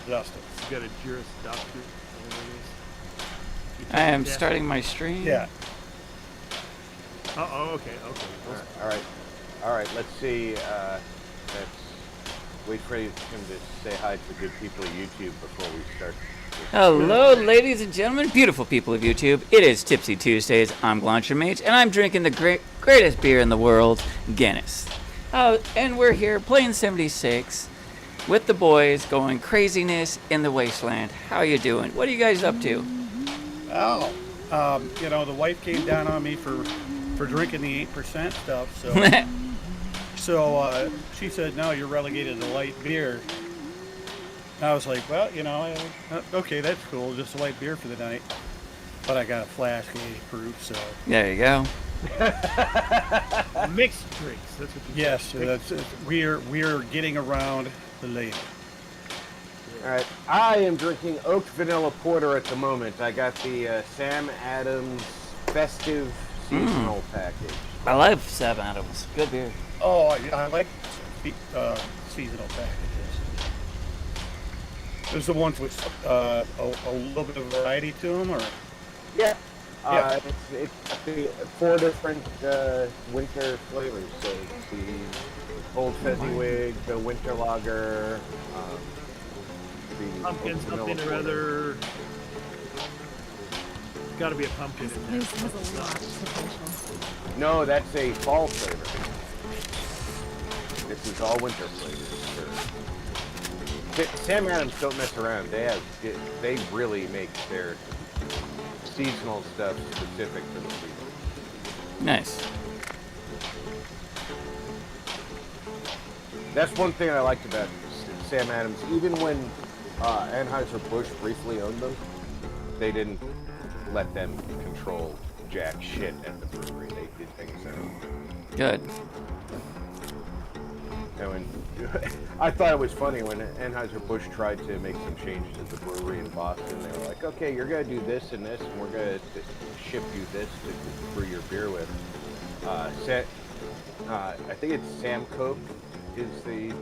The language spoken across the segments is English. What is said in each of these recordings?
Dustin. You got a Juris Doctor. I am starting my stream. Yeah. Okay. All right. Let's see. Let's wait for him to say hi to the good people of YouTube before we start. Hello, ladies and gentlemen, beautiful people of YouTube. It is Tipsy Tuesdays. I'm Glonchimage, and I'm drinking the greatest beer in the world, Guinness. And we're here playing 76 with the boys, going craziness in the Wasteland. How you doing? What are you guys up to? Oh, the wife came down on me for drinking the 8% stuff. So she said, "No, you're relegated to light beer." I was like, "Well, okay, that's cool. Just a light beer for the night." But I got a flask of 8 proof, so. There you go. Mixed drinks. That's what you Yes, said. we're getting around the label. All right. I am drinking oak vanilla porter at the moment. I got the Sam Adams festive seasonal package. I love Sam Adams. Good beer. Oh, I like seasonal packages. There's the ones with a little bit of variety to them, or? Yeah. Yeah. It's 4 different winter flavors. So it's the Old Fezziwig, the Winter Lager, the Pumpkin oak vanilla something or porter. other. Got to be a pumpkin in there. This has a lot of potential. No, that's a fall flavor. This is all winter flavors. Sure. Sam Adams don't mess around. They really make their seasonal stuff specific for the season. Nice. That's one thing I liked about Sam Adams. Even when Anheuser-Busch briefly owned them, they didn't let them control jack shit at the brewery. They did things their own. Good. And I thought it was funny when Anheuser-Busch tried to make some changes at the brewery in Boston. They were like, "Okay, you're going to do this and this, and we're going to ship you this to brew your beer with." I think it's Sam Coke is the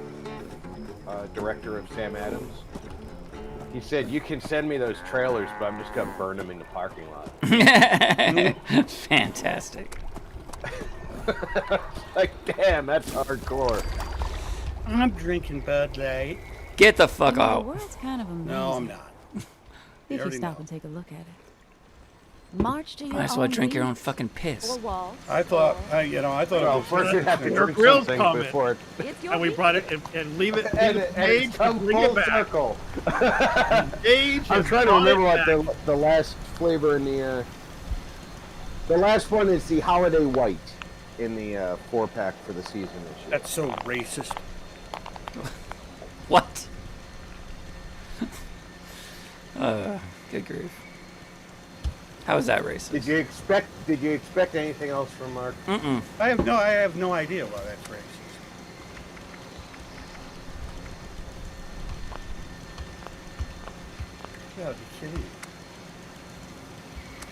director of Sam Adams. He said, "You can send me those trailers, but I'm just going to burn them in the parking lot." Fantastic. Like, damn, that's hardcore. I'm drinking Bud Light. Get the fuck The out. world's kind of amazing. No, I'm not. If you already stop know. and take a look at it. March to your Might as well own drink your beat. own fucking piss. Four walls. I thought it Well, was. first you have to Your drink grill's something coming. before it... It's your And we beat. brought it and leave it And in the it's page come and bring full it back. circle. Page I'm and trying to brought it remember what back. the last flavor in the... The last one is the Holiday White in the 4-pack for the season this year. That's so racist. What? Good grief. How is that racist? Did you expect anything else from Mark? Mm-mm. I have no idea why that's racist. You gotta be kidding me.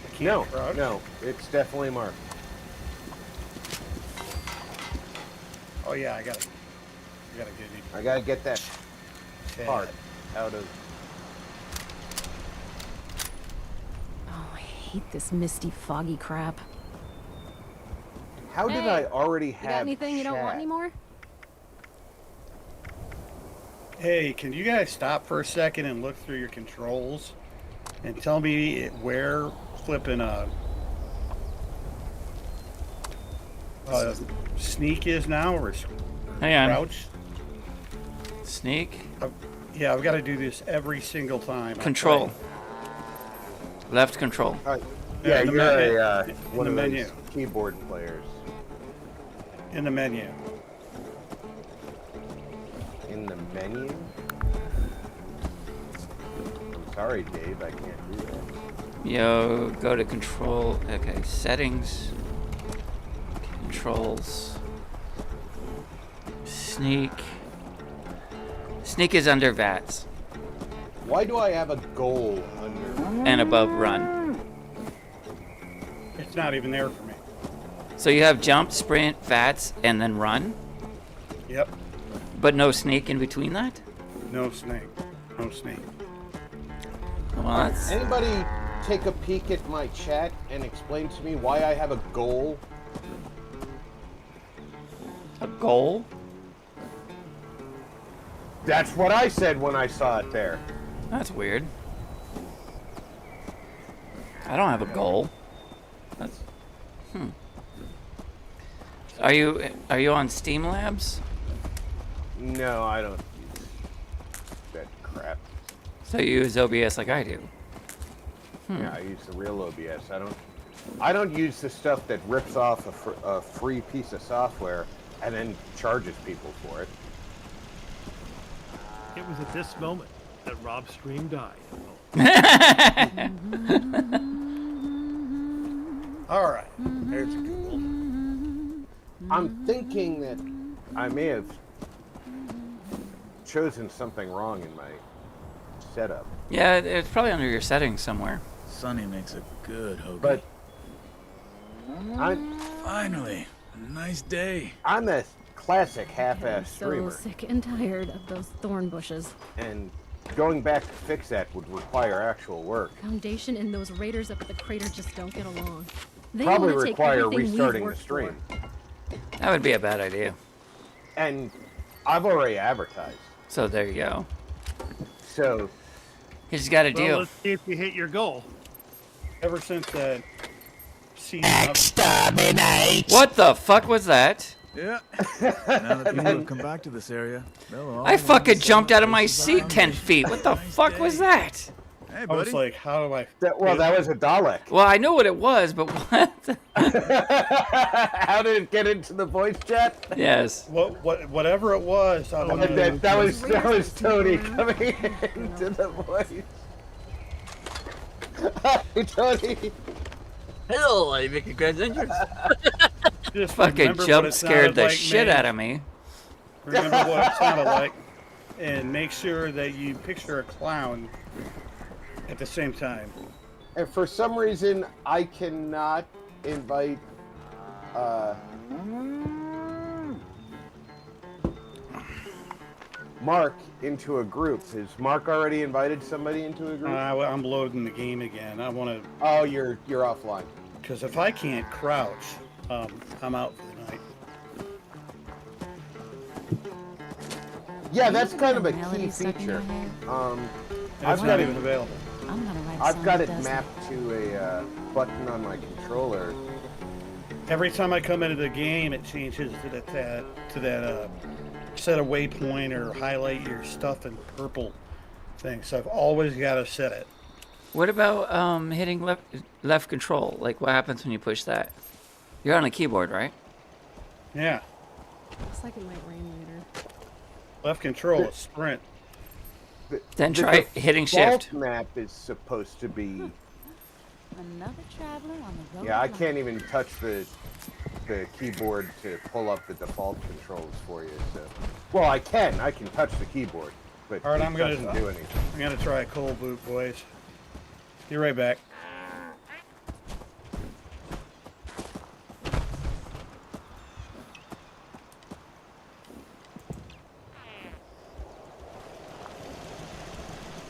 I can't crouch. No, it's definitely Mark. Oh yeah, I gotta get it. I gotta get that Bad. part out of... Oh, I hate this misty, foggy crap. How did Hey, I already You have got anything you don't want chat? anymore? Hey, can you guys stop for a second and look through your controls and tell me where flipping sneak is now, or Hang on. crouch? Sneak. Yeah, I've got to do this every single time. I Control. play. Left control. Yeah, in the you're menu. one In of the those menu. keyboard players. In the menu. In the menu? I'm sorry, Dave, I can't do that. Yo, go to control. Okay, settings. Controls. Sneak. Sneak is under VATS Why do I have a goal under? and above run. It's not even there for me. So you have jump, sprint, VATS, and then run, Yep. but no sneak in between that? No snake. Host name. Well, that's... Anybody take a peek at my chat and explain to me why I have a goal? A goal? That's what I said when I saw it there. That's weird. I don't have a goal. That's... Are you on Steam Labs? No, I don't use that crap. So you use OBS like I do. Yeah, I use the real OBS. I don't use the stuff that rips off a free piece of software and then charges people for it. It was at this moment that Rob's stream died. All right. There's a Google. I'm thinking that I may have chosen something wrong in my setup. Yeah, it's probably under your settings somewhere. Sonny makes a good hoagie. But Finally, a nice day. I'm a classic I'm half-ass so streamer, sick and tired of those thorn bushes. and going back to fix that would require actual work. Foundation and those raiders up at the crater just don't get along. They Probably wanna take require everything we've restarting the worked stream. for. That would be a bad idea. And I've already advertised, So there you go. so You just got a Well, deal. let's see if you hit your goal. Ever since that season of What the fuck was that? Yeah. Now that people have come back to this area, they'll all I want fucking to say jumped out of my this is seat our 10 mission. feet. What the Nice fuck was day. that? Hey, I buddy. was like, how do I? that was a Dalek. Well, I know what it was, but what? How did it get into the voice chat? Yes. Whatever it was, I don't know. That was Tony coming into the voice. Hi, Tony. Hello, I make a grand entrance. Just Fucking remember what jump it scared sounded the like, shit man. out of me. Remember what it sounded like, and make sure that you picture a clown at the same time. And for some reason, I cannot invite. Mark into a group. Has Mark already invited somebody into a group? I'm loading the game again. I want to, Oh, you're offline. because if I can't crouch, I'm out for the night. Yeah, that's kind of a Melody key stuck in your feature. hair? And I've it's got not it. even available. I'm gonna write a I've song got that it does mapped to a button on my controller. Every time I come into the game, it changes to that set a waypoint or highlight your stuff in purple thing. So I've always got to set it. What about hitting left control? Like what happens when you push that? You're on a keyboard, right? Yeah, Looks like it might rain later. left control is sprint. Then The try hitting default shift. map is supposed to be. Another traveler on the road. Yeah, I can't even touch the keyboard to pull up the default controls for you. So, well, I can touch the keyboard, but All right, it I'm gonna doesn't do anything. I'm gonna try a cold boot, boys. Be right back.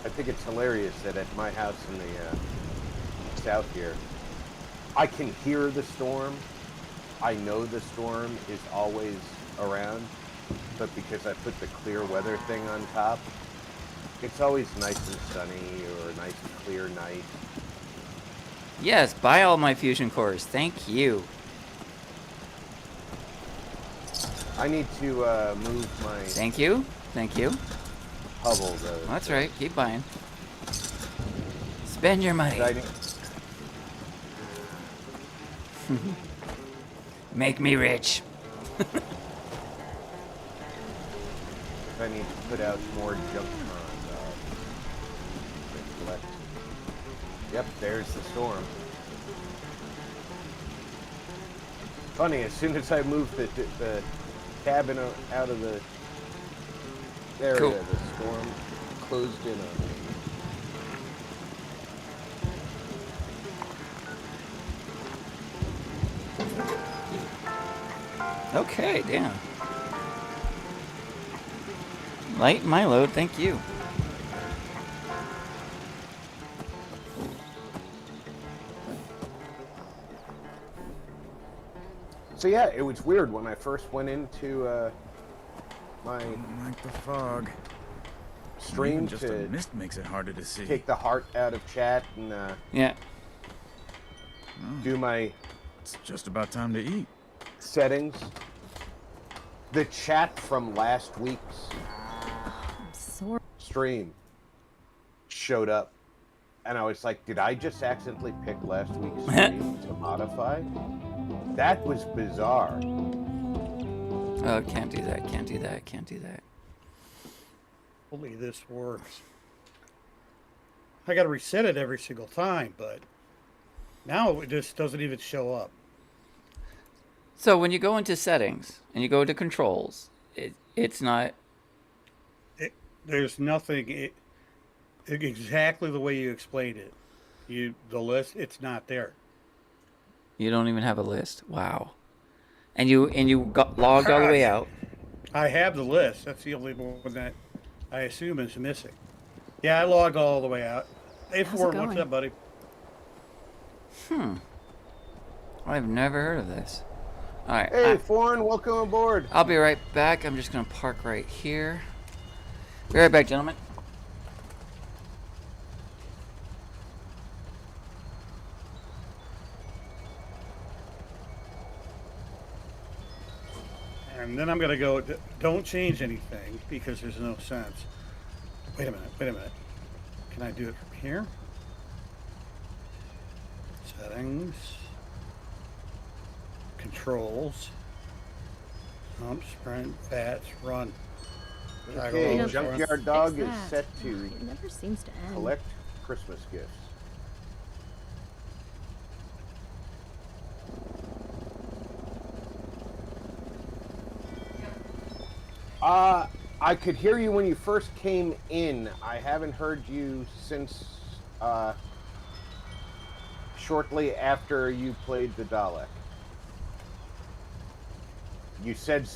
I think it's hilarious that at my house in the south here, I can hear the storm. I know the storm is always around, but because I put the clear weather thing on top, it's always nice and sunny or a nice clear night. Yes, buy all my fusion cores. Thank you. I need to move my Thank you. Thank you. Hubble though. That's right. Keep buying. Spend your money. I need- Make me rich. I need to put out more junk on. Yep, there's the storm. Funny, as soon as I moved the cabin out of the area, Cool. the storm closed in on me. Okay, damn. Light my load, thank you. So yeah, it was weird when I first went into my Like the fog. stream Even just a to mist makes it harder to see. take the heart out of chat and Yeah. do my It's just about time to eat. settings. The chat from last week's I'm sore. stream showed up, and I was like, did I just accidentally pick last week's stream to modify? That was bizarre. Oh, can't do that. Can't do that. Can't do that. Hopefully this works. I got to reset it every single time, but now it just doesn't even show up. So when you go into settings and you go to controls, it's not. There's nothing exactly the way you explained it. The list, it's not there. You don't even have a list. Wow. And you got logged all the way out. I have the list. That's the only one that I assume is missing. Yeah, I logged all the way out. Hey, How's it Ford, what's going? up, buddy? I've never heard of this. All right. Hey, Foreign, welcome aboard. I'll be right back. I'm just gonna park right here. Be right back, gentlemen. And then I'm going to go, don't change anything because there's no sense. Wait a minute. Can I do it from here? Settings. Controls. Jump, sprint, fats, run. Okay, Toggle, Junkyard run. Dog Fix is that. set to It never seems to end. collect Christmas gifts. I could hear you when you first came in. I haven't heard you since shortly after you played the Dalek. You said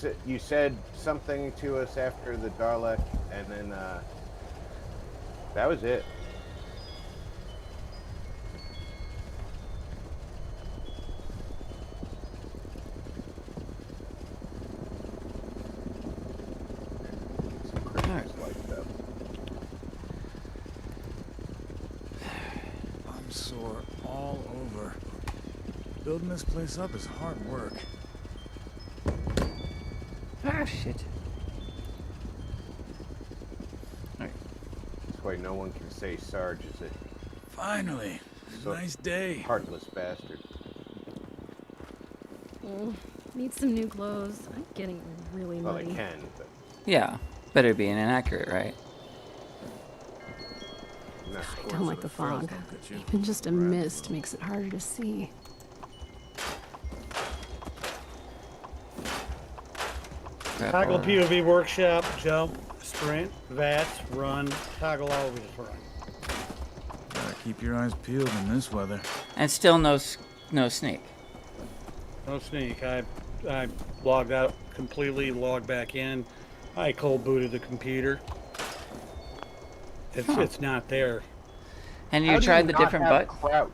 something to us after the Dalek, and then that was it. Some Christmas lights up. I'm sore all over. Building this place up is hard work. Ah, shit. That's why no one can say Sarge is a Finally, So- nice day. heartless bastard. Need some new clothes. I'm getting really Well, they muddy. can, but Yeah. Better be inaccurate, right? no. I don't like the fog. Even just a mist makes it harder to see. Crap, Toggle or- POV workshop, jump, sprint, vats, run, toggle always run. Gotta keep your eyes peeled in this weather. And still no sneak. No sneak. I logged out completely, logged back in. I cold booted the computer. It's not there. And How you do tried the not different have butt. crouch?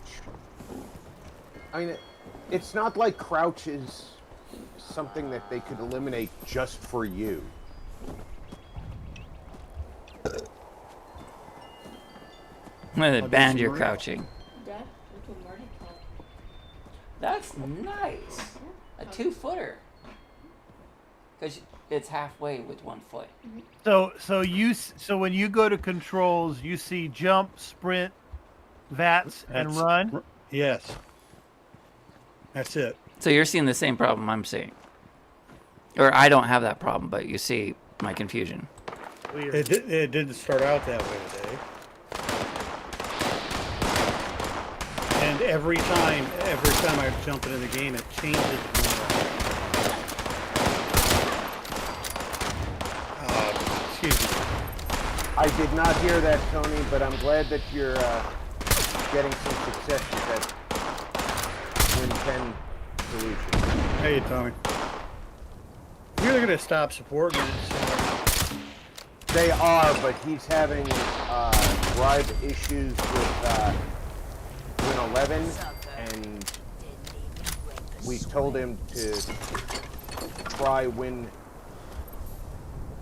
I mean, it's not like crouch is something that they could eliminate just for you. They banned your Marty. crouching. That's nice. A 2-footer. Because it's halfway with 1 foot. So when you go to controls, you see jump, sprint, vats, and That's- run. Yes. That's it. So you're seeing the same problem I'm seeing. Or I don't have that problem, but you see my confusion. Weird. It didn't start out that way today. And every time I jump into the game, it changes. Excuse me. I did not hear that, Tony, but I'm glad that you're getting some success with that Win 10 solution. Hey, Tommy. You're gonna stop supporting this. They are, but he's having drive issues with Win 11, and we told him to try win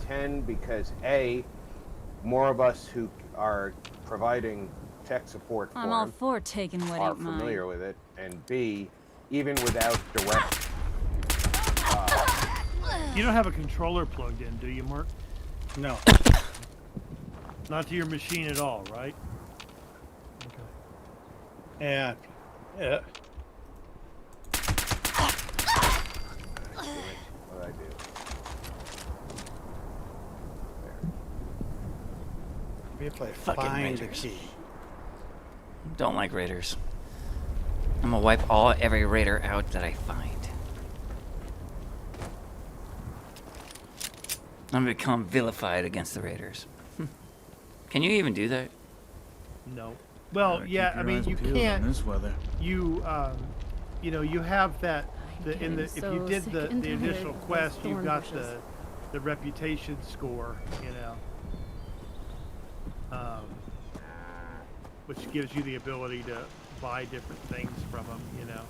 10 because A, more of us who are providing tech support for I'm all him for taking what are ain't mine. familiar with it, and B, even without direct... You don't have a controller plugged in, do you, Mark? No. Not to your machine at all, right? Okay. Yeah. Yeah. What I do? We have to Fucking find the Raiders. key. Don't like raiders. I'm gonna wipe every raider out that I find. I'm gonna become vilified against the raiders. Can you even do that? No. Well, Gotta yeah. keep I your mean, eyes you peeled in can't. this weather. You know, you have that. getting If you so did sick the and tired initial of those quest, you thorn got bushes. the reputation score. You know. Which gives you the ability to buy different things from them. You know.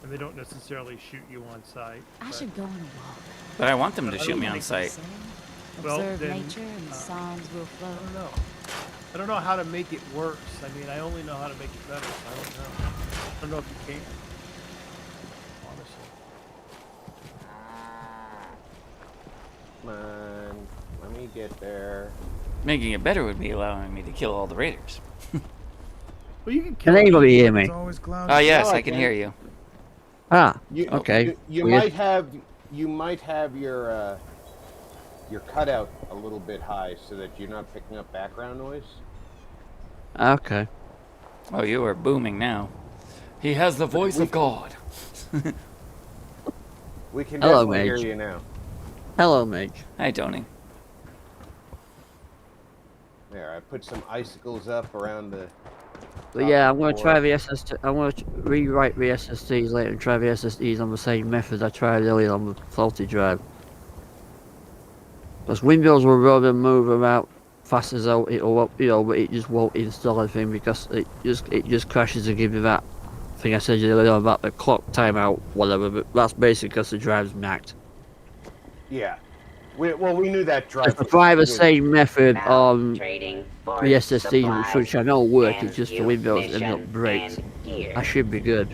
And they don't necessarily shoot you on sight. I but- should go on a walk. But I want them to I shoot don't me on think sight. Well, Observe then, nature and the songs will flow. I don't know. I don't know how to make it worse. I mean, I only know how to make it better. I don't know. I don't know if you can. Honestly. Come on, let me get there. Making it better would be allowing me to kill all the raiders. Well, you can kill Can anybody hear It's me? always cloudy. Oh yes, No, I I can can't. hear you. Ah, You, okay. You Weird. might have your cutout a little bit high so that you're not picking up background noise. Okay. Oh, you are booming now. He has the voice of God. We can Hello, definitely hear Mage. you now. Hello, Mage. Hi, Tony. There, I put some icicles up around the. But yeah, I'm going gonna try the SSD. I'm gonna rewrite the SSDs later and try the SSDs on the same method I tried earlier on the faulty drive. Because Windows will rather move about fast as though it'll, you know, but it just won't install anything because it just crashes and gives me that thing I said earlier on about the clock timeout, whatever. But that's basically because the drive's knacked. Yeah. We knew that drive. If I try the was- same method on Trading the for SSD, which I know will work, it's just the Windows ammunition end up breaks. and gear. I should be good.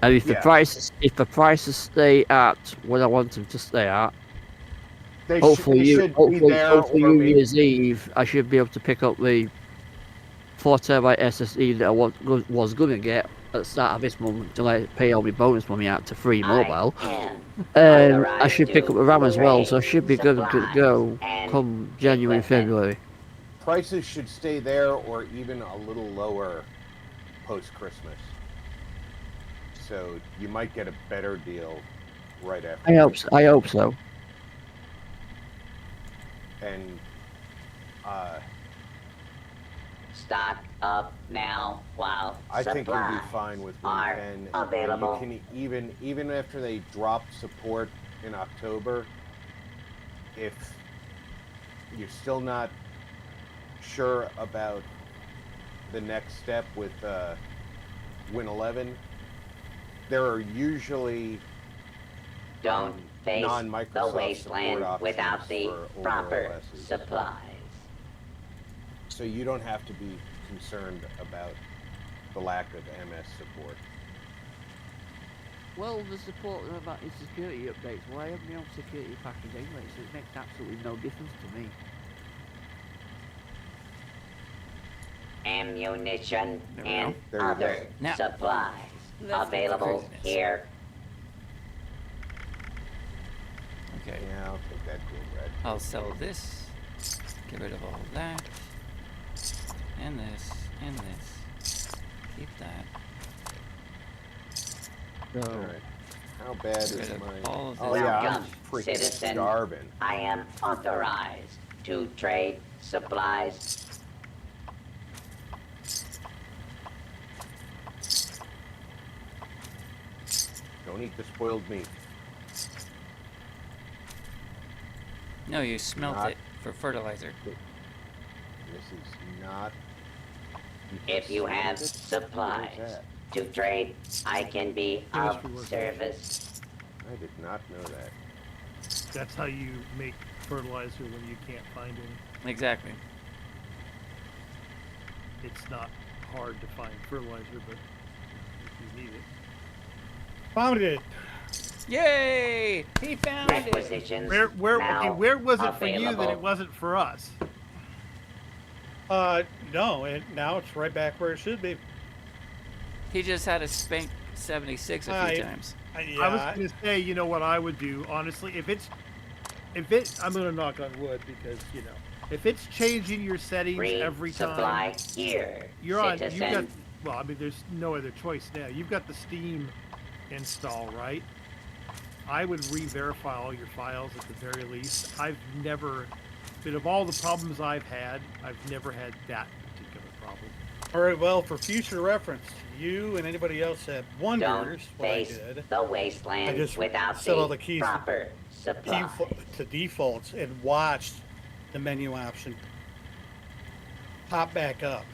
And if Yeah. the prices stay at what I want them to stay at, They hopefully should be there, hopefully or New maybe- Year's Eve, I should be able to pick up the 4TB SSD that I was gonna get at the start of this month until I pay all my bonus money out to free mobile. And I should pick up the RAM as well, so I should be good to go come January and February. Prices should stay there or even a little lower post Christmas. So you might get a better deal right after. I hope so. And Stock up now while I think you'll be supplies fine with are Win 10. available. You can even after they drop support in October, if you're still not sure about the next step with Win 11, there are usually Don't face the non-Microsoft wasteland support options without the for older proper OSs. supplies. So you don't have to be concerned about the lack of MS support. Well, the support about his security updates. Well, I have my own security package anyway, so it makes absolutely no difference to me. Ammunition There we and go. There you other go. Now, supplies let's get to available craziness. here. Okay. Yeah, I'll take that cool red. I'll sell this. Get rid of all that. And this. And this. Keep that. So, Alright. How bad Get is rid of my... all of Oh this. yeah, I'm Welcome, freaking citizen. starving. I am authorized to trade supplies. Don't eat the spoiled meat. No, you smelt Not- it for fertilizer. This is not... If you have What is supplies, that? To trade, I can be of Chemistry works. service. I did not know that. That's how you make fertilizer when you can't find any. Exactly. It's not hard to find fertilizer, but if you need it. Found it. Yay! He found it. Requisitions Where now where was it for you that available. it wasn't for us? No, and now it's right back where it should be. He just had to spank 76 a few times. Yeah, I was gonna say, you know what I would do, honestly, if I'm gonna knock on wood because, you know, if it's changing your settings every time, Resupply here, you've got, citizen. well, I mean, there's no other choice now. You've got the Steam install, right? I would re-verify all your files at the very least. I've never, but of all the problems I've never had that particular problem. all right. Well, for future reference, you and anybody else that wonders Don't what I face did, the wasteland I just without set all the the keys proper supply. to defaults and watched the menu option pop back up.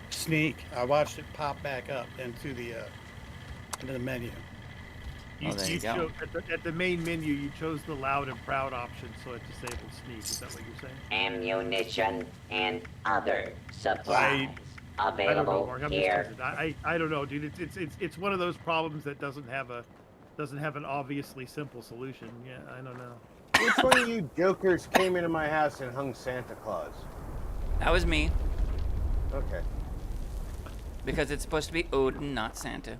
Sneak. I watched it pop back up into the menu. Oh, there you go. At the main menu, you chose the loud and proud option, so it disabled sneak. Is that what you're saying? Ammunition and other supplies I don't know, available Mark. I'm here. just I don't know, dude. It's one of those problems that doesn't have an obviously simple solution. Yeah, I don't know. Which one of you jokers came into my house and hung Santa Claus? That was me, Okay. because it's supposed to be Odin, not Santa.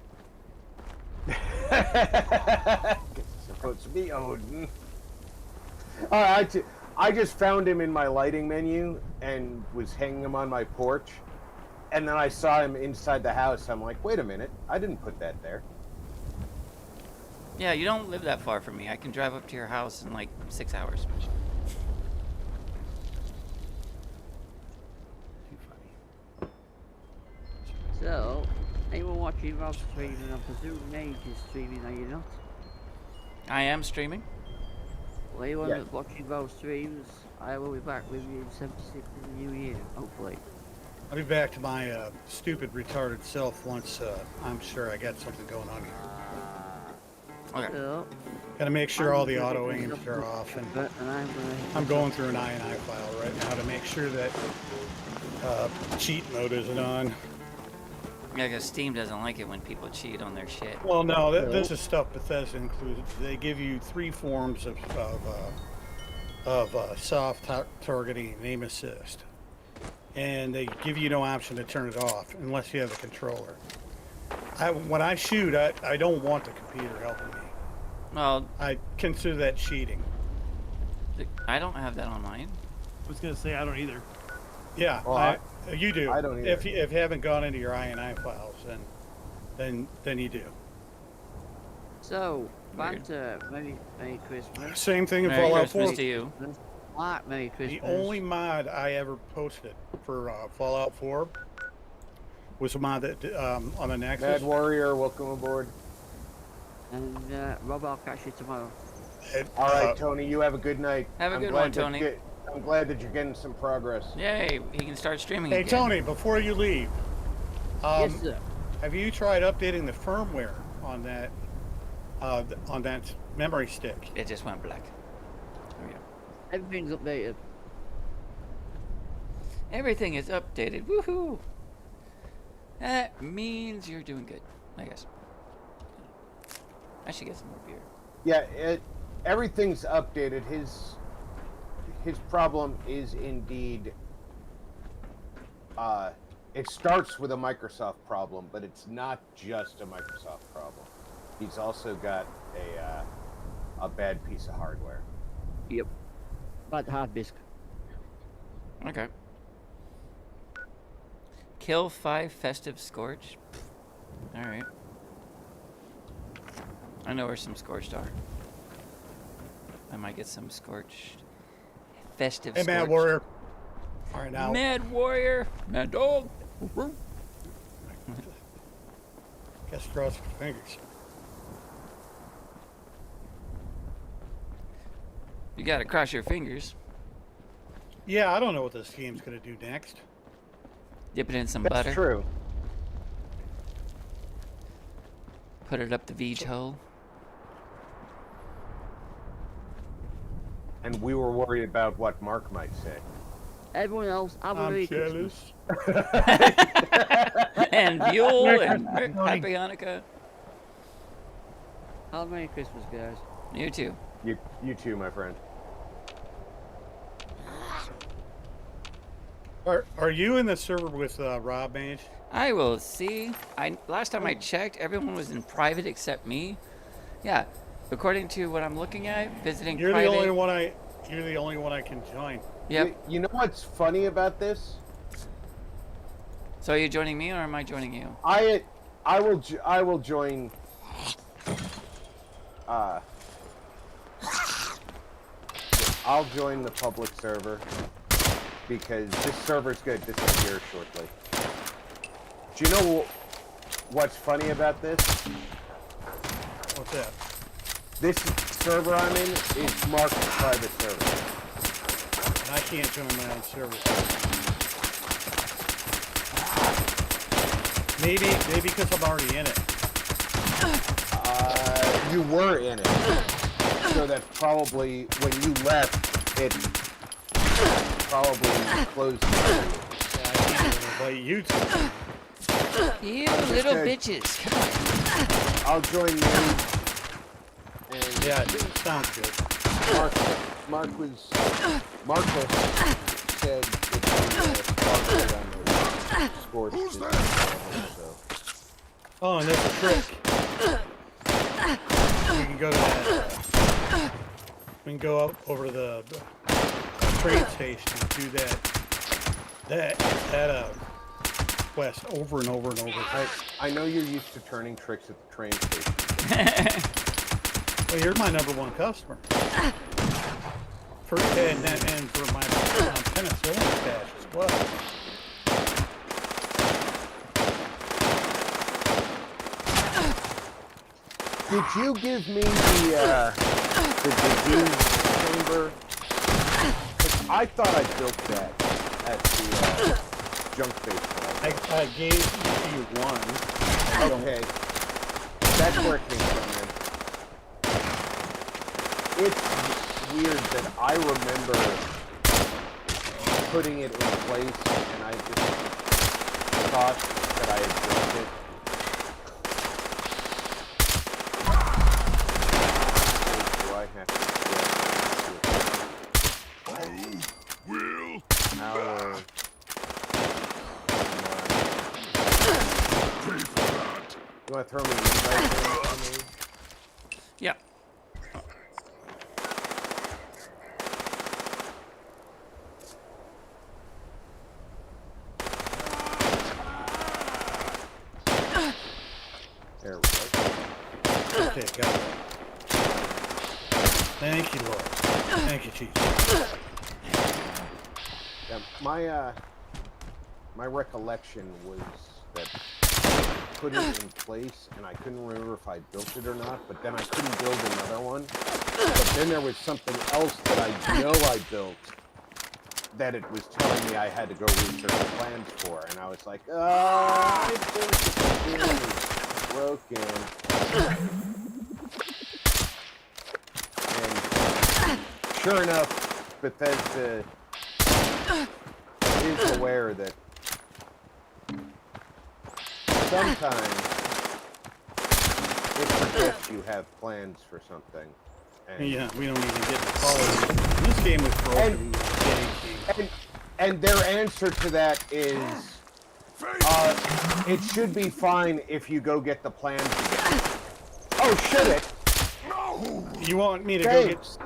It's supposed to be Odin. Alright, I just found him in my lighting menu and was hanging him on my porch. And then I saw him inside the house. I'm like, wait a minute, I didn't put that there. Yeah, you don't live that far from me. I can drive up to your house in like 6 hours. Too funny. So, anyone watching Rob streaming? I presume Nate is streaming, are you not? I am streaming. Well, anyone Yeah. that's watching Rob streams, I will be back with you in 76 in the new year, hopefully. I'll be back to my stupid, retarded self once I'm sure I got something going on here. Okay. So, Got to make sure all the I'm auto gonna aims look are up off, and but- and I'm going through an INI file right now to make sure that cheat mode isn't on. Yeah, because Steam doesn't like it when people cheat on their shit. Well, no, this is stuff Bethesda included. They give you 3 forms of soft targeting and aim assist, and they give you no option to turn it off unless you have a controller. When I shoot, I don't want the computer helping me. Well, I consider that cheating. I don't have that on mine. I was gonna say I don't either. Yeah, Well, you do. I don't either. If you haven't gone into your INI files, then you do. So, Banter, Merry Christmas. Same thing in Merry Fallout Christmas 4. to you. Mark, Merry Christmas. The only mod I ever posted for Fallout 4 was a mod that on the Nexus. Mad Warrior, welcome aboard. And Rob, I'll catch you tomorrow. All right, Tony, you have a good night. Have a I'm good glad one, that Tony. I'm glad that you're getting some progress. Yay, he can start streaming Hey again. Tony, before you leave, Yes, sir. have you tried updating the firmware on that memory stick? It just went black. There we go. Everything's updated. Everything is updated. Woohoo! That means you're doing good, I guess. I should get some more beer. Yeah, everything's updated. His problem is indeed. It starts with a Microsoft problem, but it's not just a Microsoft problem. He's also got a bad piece of hardware. Yep. Bad hard disk. Okay. Kill 5 festive scorch. Alright. I know where some scorched are. I might get some scorched. Festive Hey, scorched. Mad Warrior. All right, now. Mad warrior. Mad dog. Guess cross your fingers. You gotta cross your fingers. Yeah, I don't know what this game's gonna do next. Dip it in some That's butter. true. Put it up the Veej hole. And we were worried about what Mark might say. Everyone else, have a I'm Merry Christmas. jealous. And Buell Merry and Christmas, Tony. Happy Hanukkah. Have a Merry Christmas, guys. You too. You too, my friend. Are you in the server with Rob Mage? I will see. Last time I checked, everyone was in private except me. Yeah, according to what I'm looking at, visiting You're private. the only one I. You're the only one I can join. Yep. You know what's funny about this? So are you joining me or am I joining you? I will join. I'll join the public server because this server's good. Disappear shortly. Do you know what's funny about this? What's that? This server I'm in is Mark's private server. And I can't join my own server. Maybe because I'm already in it. You were in it, so that's probably when you left. It probably closed. Yeah, I can't even invite you to. You little bitches. Come on. I'll join you. And Yeah, it sounds good. Marcus said it's on the score. Who's that? Oh, and there's a trick. We can go to that. We can go up over to the train station and do that quest over and over and over. I know you're used to turning tricks at the train station. Well, you're my #1 customer. And for my penicillin stash as well. Did you give me the disease chamber? 'Cause I thought I built that at the junk base. I gave you one. Okay. That's where it came from, man. It's weird that I remember putting it in place and I just thought that I had built it. Do I have to you want to throw me an invite? Yep. There we go. Okay, got it. Thank you, Lord. Thank you, Jesus. Yeah, my recollection was that I put it in place, and I couldn't remember if I built it or not. But then I couldn't build another one. But then there was something else that I know I built that it was telling me I had to go research plans for, and I was like, I think this game is broken. And sure enough, Bethesda is aware that sometimes it forgets you have plans for something. And, Yeah, we don't even get to call it. This game was broken. and their answer to that is, it should be fine if you go get the plans again. Oh, should it? You want me to Thanks. go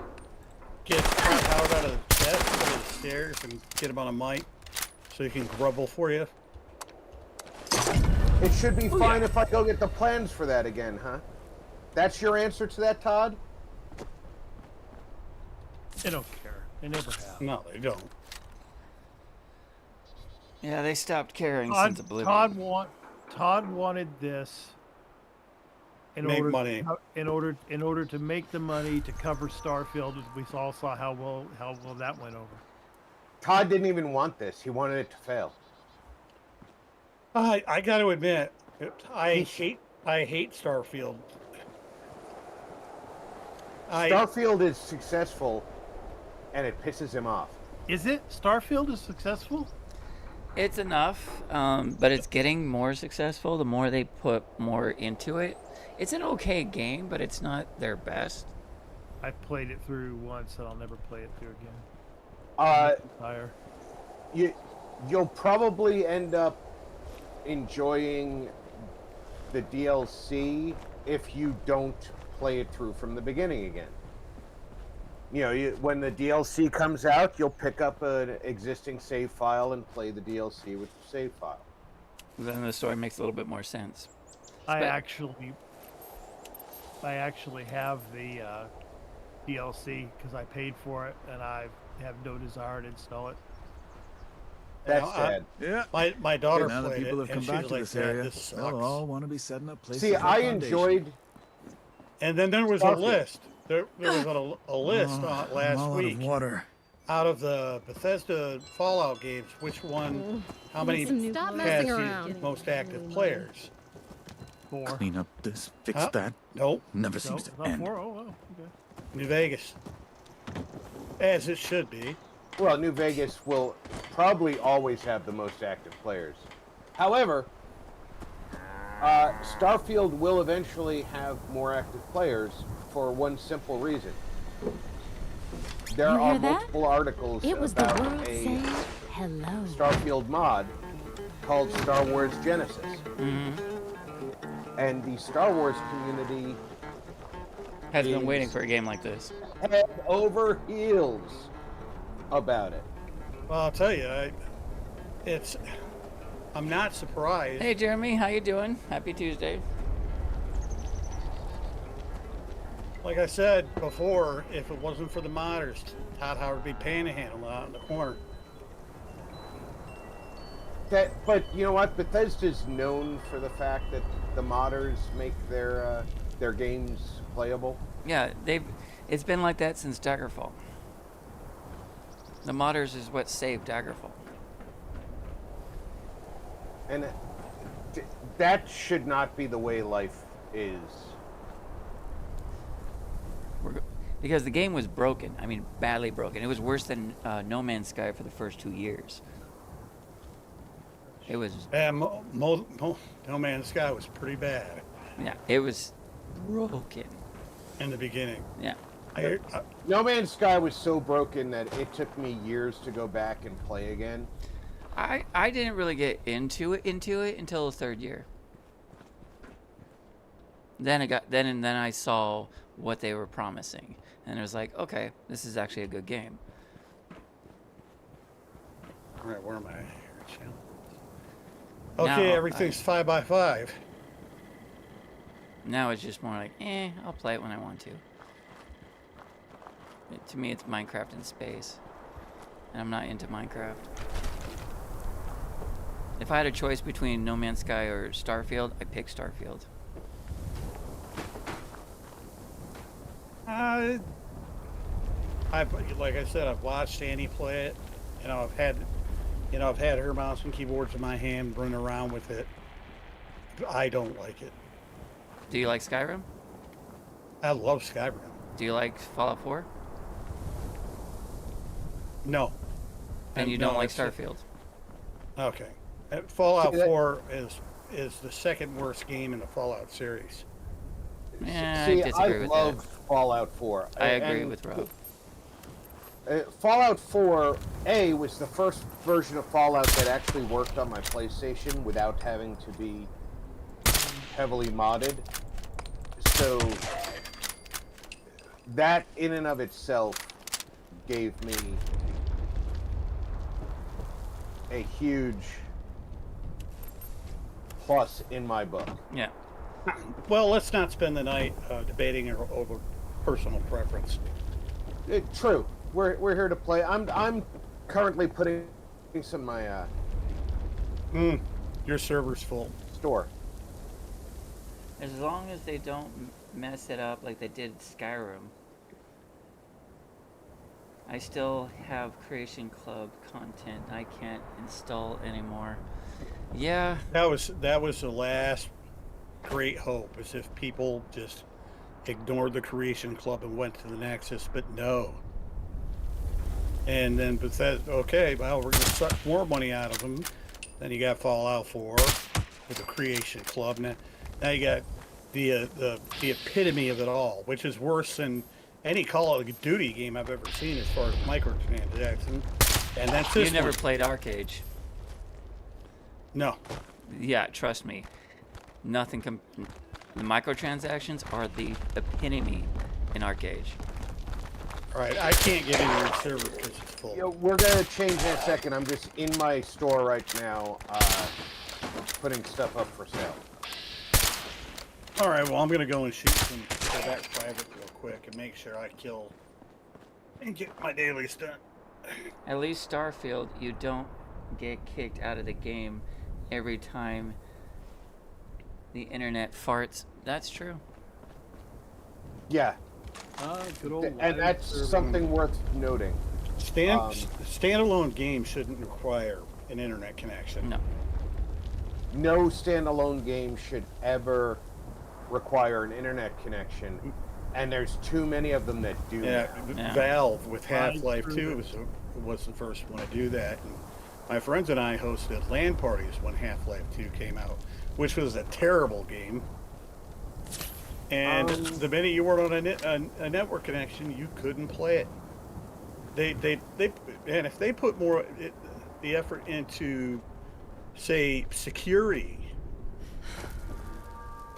get Howard out of the chest, go to the stairs, and get him on a mic so he can grumble for you? It should be fine if I go get the plans for that again, huh? That's your answer to that, Todd? They don't care. They never have. No, they don't. Yeah, they stopped caring since Oblivion. Todd wanted this in Make order money. in order to make the money to cover Starfield. We all saw how well that went over. Todd didn't even want this. He wanted it to fail. I got to admit, I I hate Starfield. Starfield is successful, and it pisses him off. Is it? Starfield is successful? It's enough, but it's getting more successful the more they put more into it. It's an okay game, but it's not their best. I played it through once, and I'll never play it through again. Fire. You'll probably end up enjoying the DLC if you don't play it through from the beginning again. You know, when the DLC comes out, you'll pick up an existing save file and play the DLC with the save file. Then the story makes a little bit more sense. I actually have the DLC because I paid for it, and I have no desire to install it. That's sad. Yeah. My daughter Now that played people it, have and come she back was to like, this "Dad, area, this sucks." they'll all want to be setting up places. See, of I foundation. enjoyed. And then there was a Starfield. list. There was a list Oh, on I'm last all week out of water. out of the Bethesda Fallout games. Which one? How many Stop has messing the around. most active players? 4. Clean up this, fix Huh? that. Nope. Never No, seems to not end. 4. Oh, well, okay. New Vegas, as it should be. Well, New Vegas will probably always have the most active players. However, Starfield will eventually have more active players for one simple reason. There You are hear that? multiple articles It was the about world a saying hello. Starfield mod called Star Wars Genesis. Mm-hmm. And the Star Wars community Has been is waiting for a game like this. head over heels about it. Well, I'll tell you, I'm not surprised. Hey, Jeremy, how you doing? Happy Tuesday. Like I said before, if it wasn't for the modders, Todd Howard would be panhandling out in the corner. But you know what? Bethesda's known for the fact that the modders make their games playable. Yeah, it's been like that since Daggerfall. The modders is what saved Daggerfall. And that should not be the way life is. Because the game was broken. I mean, badly broken. It was worse than No Man's Sky for the first 2 years. It was, And No Man's Sky was pretty bad yeah, it was broken. in the beginning. Yeah. No Man's Sky was so broken that it took me years to go back and play again. I didn't really get into it until the third year. Then I saw what they were promising, and it was like, okay, this is actually a good game. All right, where am I here? Now, Okay, everything's 5x5. Now it's just more like, I'll play it when I want to. To me, it's Minecraft in space, and I'm not into Minecraft. If I had a choice between No Man's Sky or Starfield, I'd pick Starfield. Like I said, I've watched Annie play it. I've had her mouse and keyboards in my hand, running around with it. I don't like it. Do you like Skyrim? I love Skyrim. Do you like Fallout 4? No. And you no, don't like it's- Starfield? Okay. Fallout See, that- 4 is the second worst game in the Fallout series. Yeah, See, I disagree I with love that. Fallout 4. I agree And with Rob. Fallout 4A was the first version of Fallout that actually worked on my PlayStation without having to be heavily modded. So that in and of itself gave me a huge plus in my book. Yeah. Well, let's not spend the night debating over personal preference. True. We're here to play. I'm currently putting some my Your server's full. store. As long as they don't mess it up like they did Skyrim. I still have Creation Club content I can't install anymore. Yeah. That was the last great hope, as if people just ignored the Creation Club and went to the Nexus, but no. And then Bethesda, okay, well, we're going to suck more money out of them. Then you got Fallout 4 with the Creation Club. Now you got the epitome of it all, which is worse than any Call of Duty game I've ever seen as far as microtransactions. And that's this You never one. played Arcade. No. Yeah, trust me. Nothing. The microtransactions are the epitome in Arcade. All right, I can't get into your server because it's full. Yo, we're gonna change in a second. I'm just in my store right now, putting stuff up for sale. All right, well, I'm going to go and shoot some go back private real quick and make sure I kill and get my dailies done. At least Starfield, you don't get kicked out of the game every time the internet farts. That's true. Yeah, Good old and that's something worth noting. Standalone games shouldn't require an internet connection. No. No standalone game should ever require an internet connection, and there's too many of them that do. Yeah, Yeah. Valve with Half-Life True. 2 was the first one to do that. And my friends and I hosted LAN parties when Half-Life 2 came out, which was a terrible game. And the minute you weren't on a network connection, you couldn't play it. And if they put more the effort into, say, security,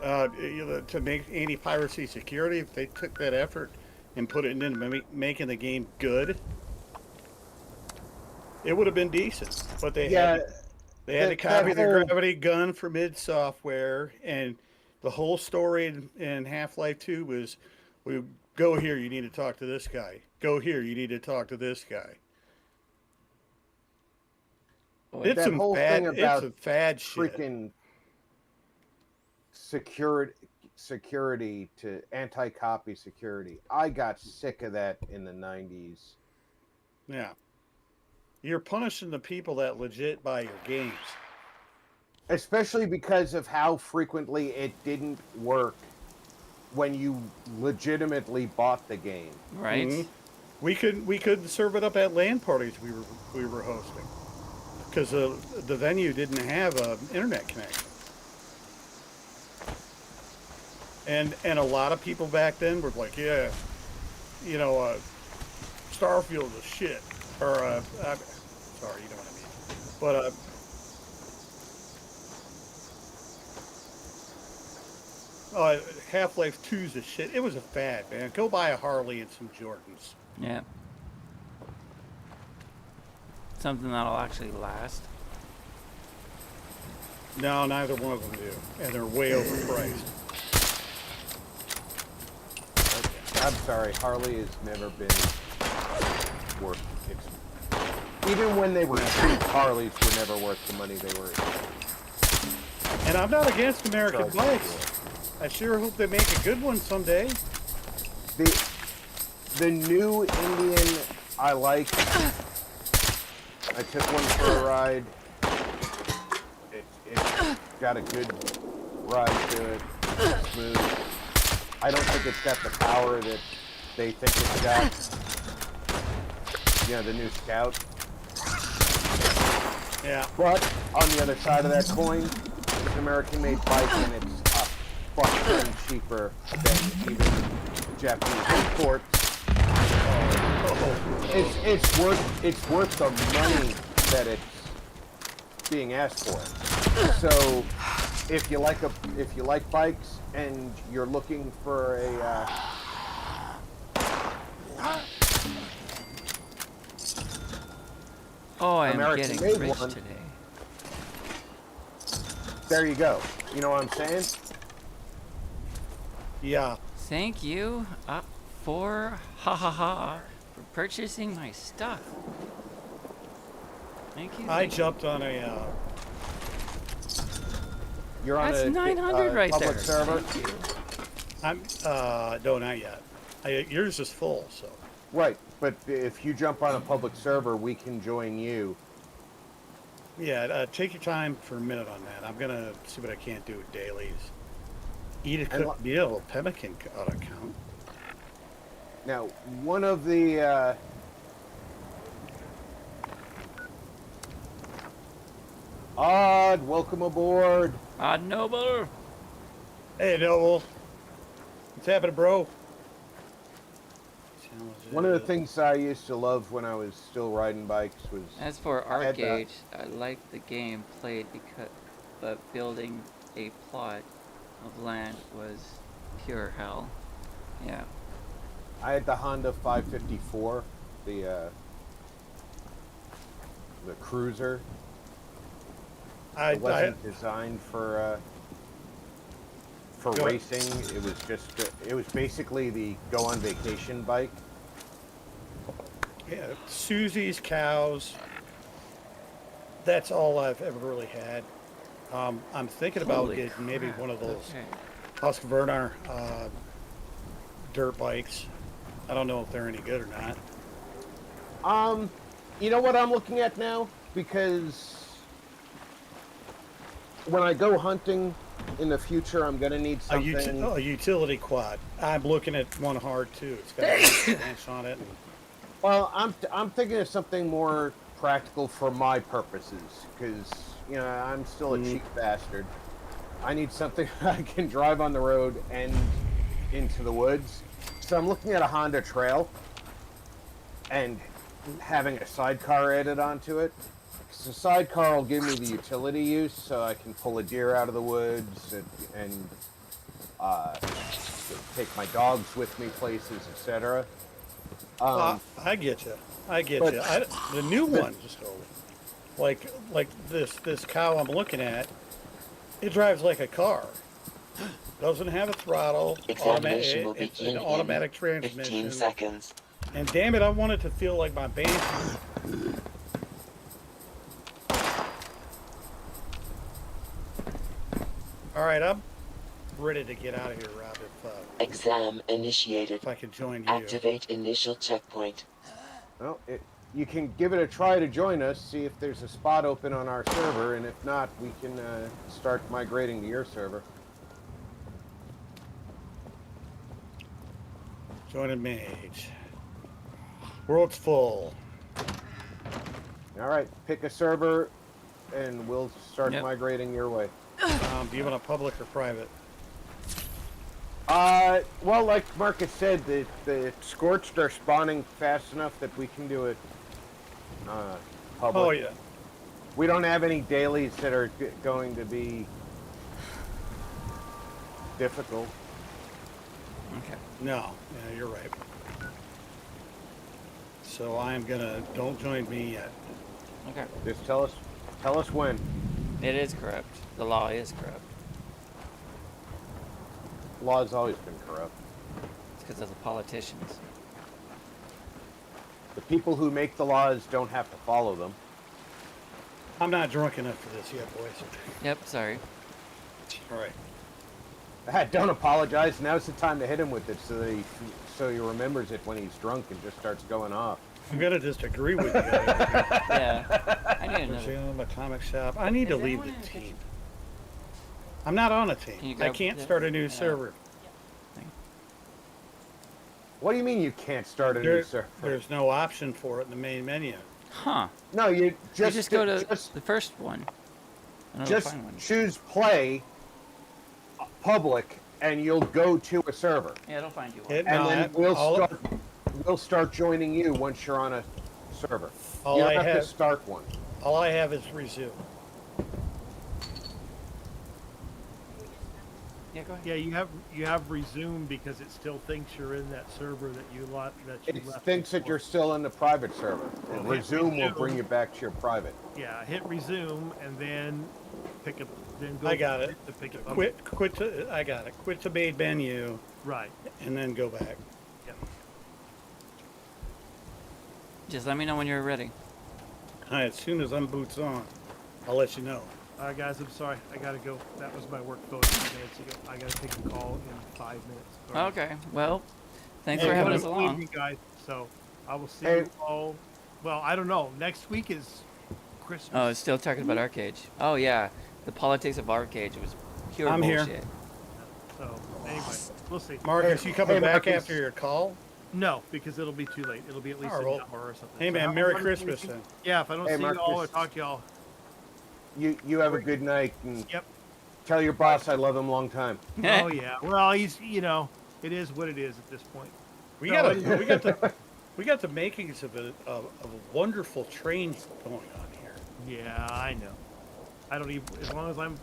to make anti-piracy security, if they took that effort and put it into making the game good, it would have been decent. But they had to copy the gravity gun from id Software, and the whole story in Half-Life 2 was, we go here, you need to talk to this guy. Go here, you need to talk to this guy. It's That some whole bad, thing about it's some fad shit. freaking security to anti-copy security. I got sick of that in the 90s. Yeah. You're punishing the people that legit buy your games. Especially because of how frequently it didn't work when you legitimately bought the game. Right? Mm-hmm. We couldn't serve it up at LAN parties we were hosting because the venue didn't have an internet connection. And a lot of people back then were like, yeah, Starfield is shit. Or sorry, you know what I mean. But Half-Life 2's a shit. It was a fad, man. Go buy a Harley and some Jordans. Yeah. Something that'll actually last. No, neither one of them do. And they're way overpriced. I'm sorry, Harley has never been worth it. Even when they were cheap, Harleys were never worth the money they were. And I'm not against American bikes. I sure hope they make a good one someday. The new Indian I like. I took one for a ride. It's got a good ride to it. It's smooth. I don't think it's got the power that they think it's got. The new Scout. Yeah. But on the other side of that coin, it's an American-made bike, and it's a fuck ton cheaper than even Japanese imports. It's worth the money that it's being asked for. So if you like bikes and you're looking for a I'm American getting made rich one, today. there you go. You know what I'm saying? Yeah. Thank you for purchasing my stuff. Thank you. I jumped on a You're on That's a 900 right public there. server. Thank you. no, not yet. Yours is full, so. Right, but if you jump on a public server, we can join you. Yeah, take your time for a minute on that. I'm gonna see what I can't do with dailies. Eat a And cooked meal. Pemmican ought to count. Now, one of the Odd, welcome aboard. Odd Noble. Hey, Noble. What's happening, bro? One of the things I used to love when I was still riding bikes was... As for I had Arcade, I liked the game played because, but building a plot of land was pure hell. Yeah. I had the Honda 554, the cruiser. It wasn't designed for racing. It was just it was basically the go on vacation bike. Yeah, Susie's cows. That's all I've ever really had. I'm thinking about Holy getting maybe crap, one of those okay. Husqvarna dirt bikes. I don't know if they're any good or not. You know what I'm looking at now? Because when I go hunting in the future, I'm gonna need something. A utility quad. I'm looking at one hard too. It's got a bench on it. Well, I'm thinking of something more practical for my purposes, because you know I'm still a cheap bastard. I need something I can drive on the road and into the woods. So I'm looking at a Honda Trail and having a sidecar added onto it. Because the sidecar will give me the utility use, so I can pull a deer out of the woods and take my dogs with me places, etc. I get you. I get you. The new one, just like this cow I'm looking at, it drives like a car. Doesn't have a throttle. Examination will It's begin an automatic in transmission. 15 seconds. And damn it, I want it to feel like my Banshee. All right, I'm ready to get out of here, Rob. Exam initiated. If I can join you. Activate initial checkpoint. Well, you can give it a try to join us, see if there's a spot open on our server, and if not, we can start migrating to your server. Join a mage. World's full. All right, pick a server, and we'll start migrating your way. Do you want a public or private? Well, like Marcus said, the Scorched are spawning fast enough that we can do it public. Oh, yeah. We don't have any dailies that are going to be difficult. Okay. No, yeah, you're right. So I'm gonna, don't join me yet. Okay. Just tell us when. It is corrupt. The law is corrupt. Law's always been corrupt. It's because of the politicians. The people who make the laws don't have to follow them. I'm not drunk enough for this yet, boys. Yep, sorry. All right. Don't apologize. Now's the time to hit him with it so he remembers it when he's drunk and just starts going off. I'm gonna just agree with you. Yeah. I need another. Museum, a comic shop. I need to leave the team. I'm not on a team. I can't start a new server. What do you mean you can't start a new server? There's no option for it in the main menu. Huh. No, you just go to the first one. Just choose play public and you'll go to a server. Yeah, it'll find you one. And then we'll start joining you once you're on a server. You don't have to start one. All I have is resume. Yeah, go ahead. Yeah, you have resume because it still thinks you're in that server that you left. It thinks that you're still in the private server. And resume will bring you back to your private. Yeah, hit resume and then pick up. Then go. I got it. To pick it up. Quit to. I got it. Quit to main menu. Right. And then go back. Yep. Just let me know when you're ready. All right, as soon as I'm boots on, I'll let you know. Guys, I'm sorry. I gotta go. That was my work phone 2 minutes ago. I gotta take a call in 5 minutes. Sorry. Okay. Well, thanks for having us along. You guys, so I will see you all. Well, I don't know. Next week is Christmas. Oh, it's still talking about Arcade. Oh yeah, the politics of Arcade was pure bullshit. So So anyway, we'll see. Marcus, you coming Hey, back Marcus. after your call? No, because it'll be too late. It'll be at least All an right, hour or something. Hey So man, have Merry fun Christmas sleeping. then. Yeah, if I don't Hey, see you all or Marcus. talk to y'all. You have a good night, and Yep. tell your boss I love him long time. Oh yeah. Well, he's it is what it is at this point. We So, got anyway, we got the makings of a wonderful train going on here. Yeah, I know. I don't even as long as I'm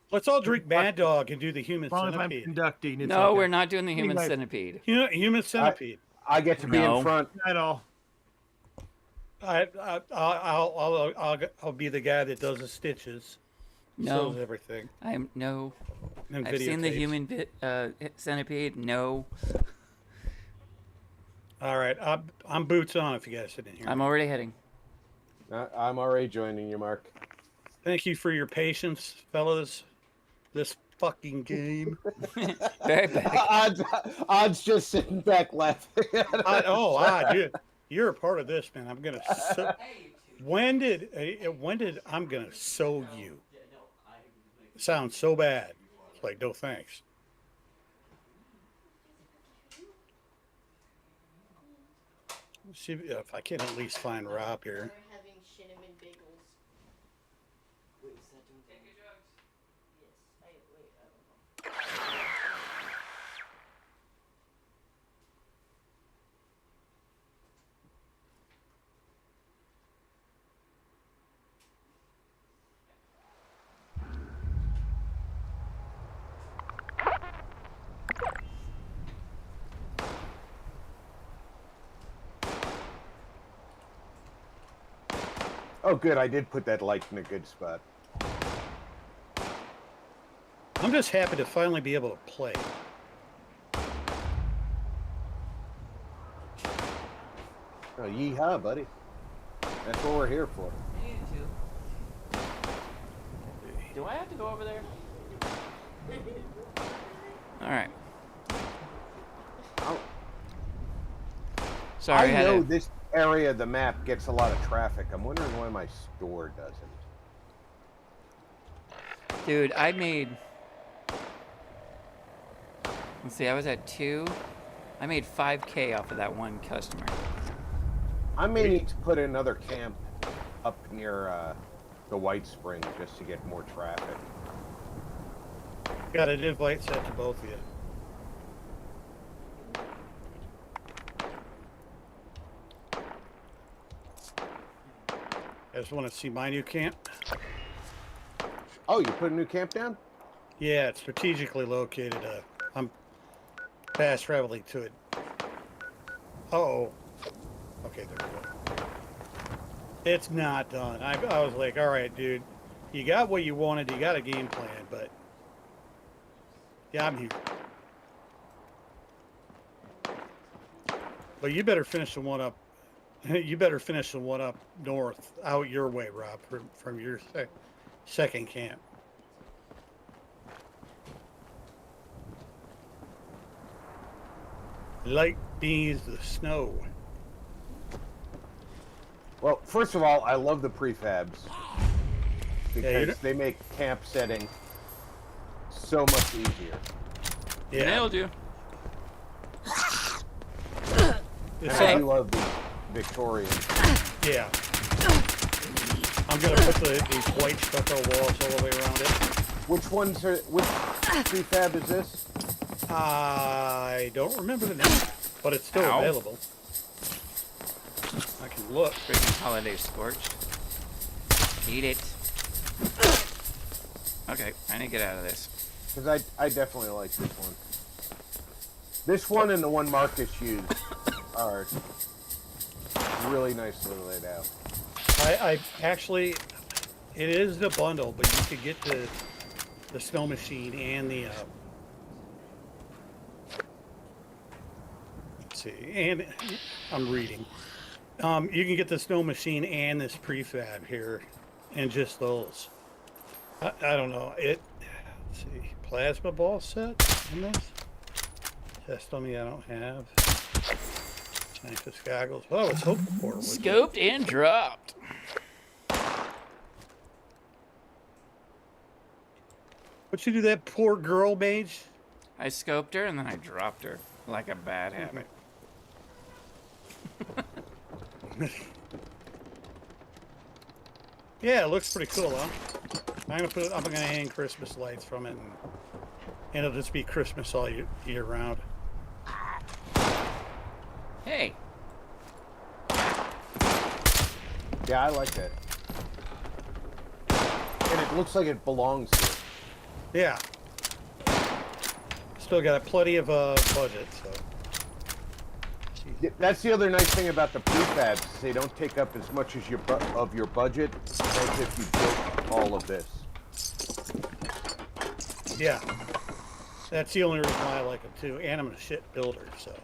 Let's all drink Mad Dog and do the human as long as I'm centipede. conducting. It's No, okay. we're not doing the human Anyway. centipede. Human centipede. I get to be No. in front. At all. I'll be the guy that does the stitches. No. Sells everything. I'm no. And I've seen the videotapes. human centipede. No. All right, I'm boots on. If you guys didn't hear. I'm already heading. I'm already joining you, Mark. Thank you for your patience, fellas. This fucking game. Very back. Odds just sitting back laughing. Dude, you're a part of this, man. I'm gonna. When did I'm gonna sew you? It sounds so bad. It's like no thanks. Let's see if I can at least find Rob here. Oh, good. I did put that light in a good spot. I'm just happy to finally be able to play. Oh, yeehaw, buddy. That's what we're here for. Do I have to go over there? All right. Oh. Sorry, I know this area of the map gets a lot of traffic. I'm wondering why my store doesn't. Dude, I made. Let's see, I was at 2. I made 5K off of that one customer. I may need to put another camp up near the White Spring just to get more traffic. Got an invite set to both of you. I just want to see my new camp. Oh, you put a new camp down? Yeah, it's strategically located. I'm fast traveling to it. Uh-oh. Okay, there we go. It's not done. I was like, all right, dude, you got what you wanted. You got a game plan, but yeah, I'm here. But you better finish the one up. You better finish the one up north, out your way, Rob, from your second camp. Light beans the snow. Well, first of all, I love the prefabs because Yeah, they make camp setting so much easier. Yeah. Nailed you. And It's I like- do love the Victorian. Yeah. I'm gonna put these white stucco walls all the way around it. Which prefab is this? I don't remember the name, but it's still Ow. available. I can look. Freaking holiday scorch. Eat it. Okay, I need to get out of this. Because I definitely like this one. This one and the one Marcus used are really nicely laid out. I actually, it is the bundle, but you could get the snow machine and the let's see, and I'm reading. You can get the snow machine and this prefab here, and just those. I don't know. Let's see, plasma ball set in this. Test on me, I don't have. Scientist goggles. Well, I was hoping for it. Scoped and dropped. What you do to that poor girl, Mage? I scoped her and then I dropped her like a bad habit. Yeah, it looks pretty cool, huh? I'm gonna hang Christmas lights from it, and it'll just be Christmas all year round. Hey. Yeah, I like that. And it looks like it belongs here. Yeah. Still got plenty of budget, so. Yeah, that's the other nice thing about the prefabs. They don't take up as much as of your budget as if you built all of this. Yeah. That's the only reason why I like them too. And I'm a shit builder, so.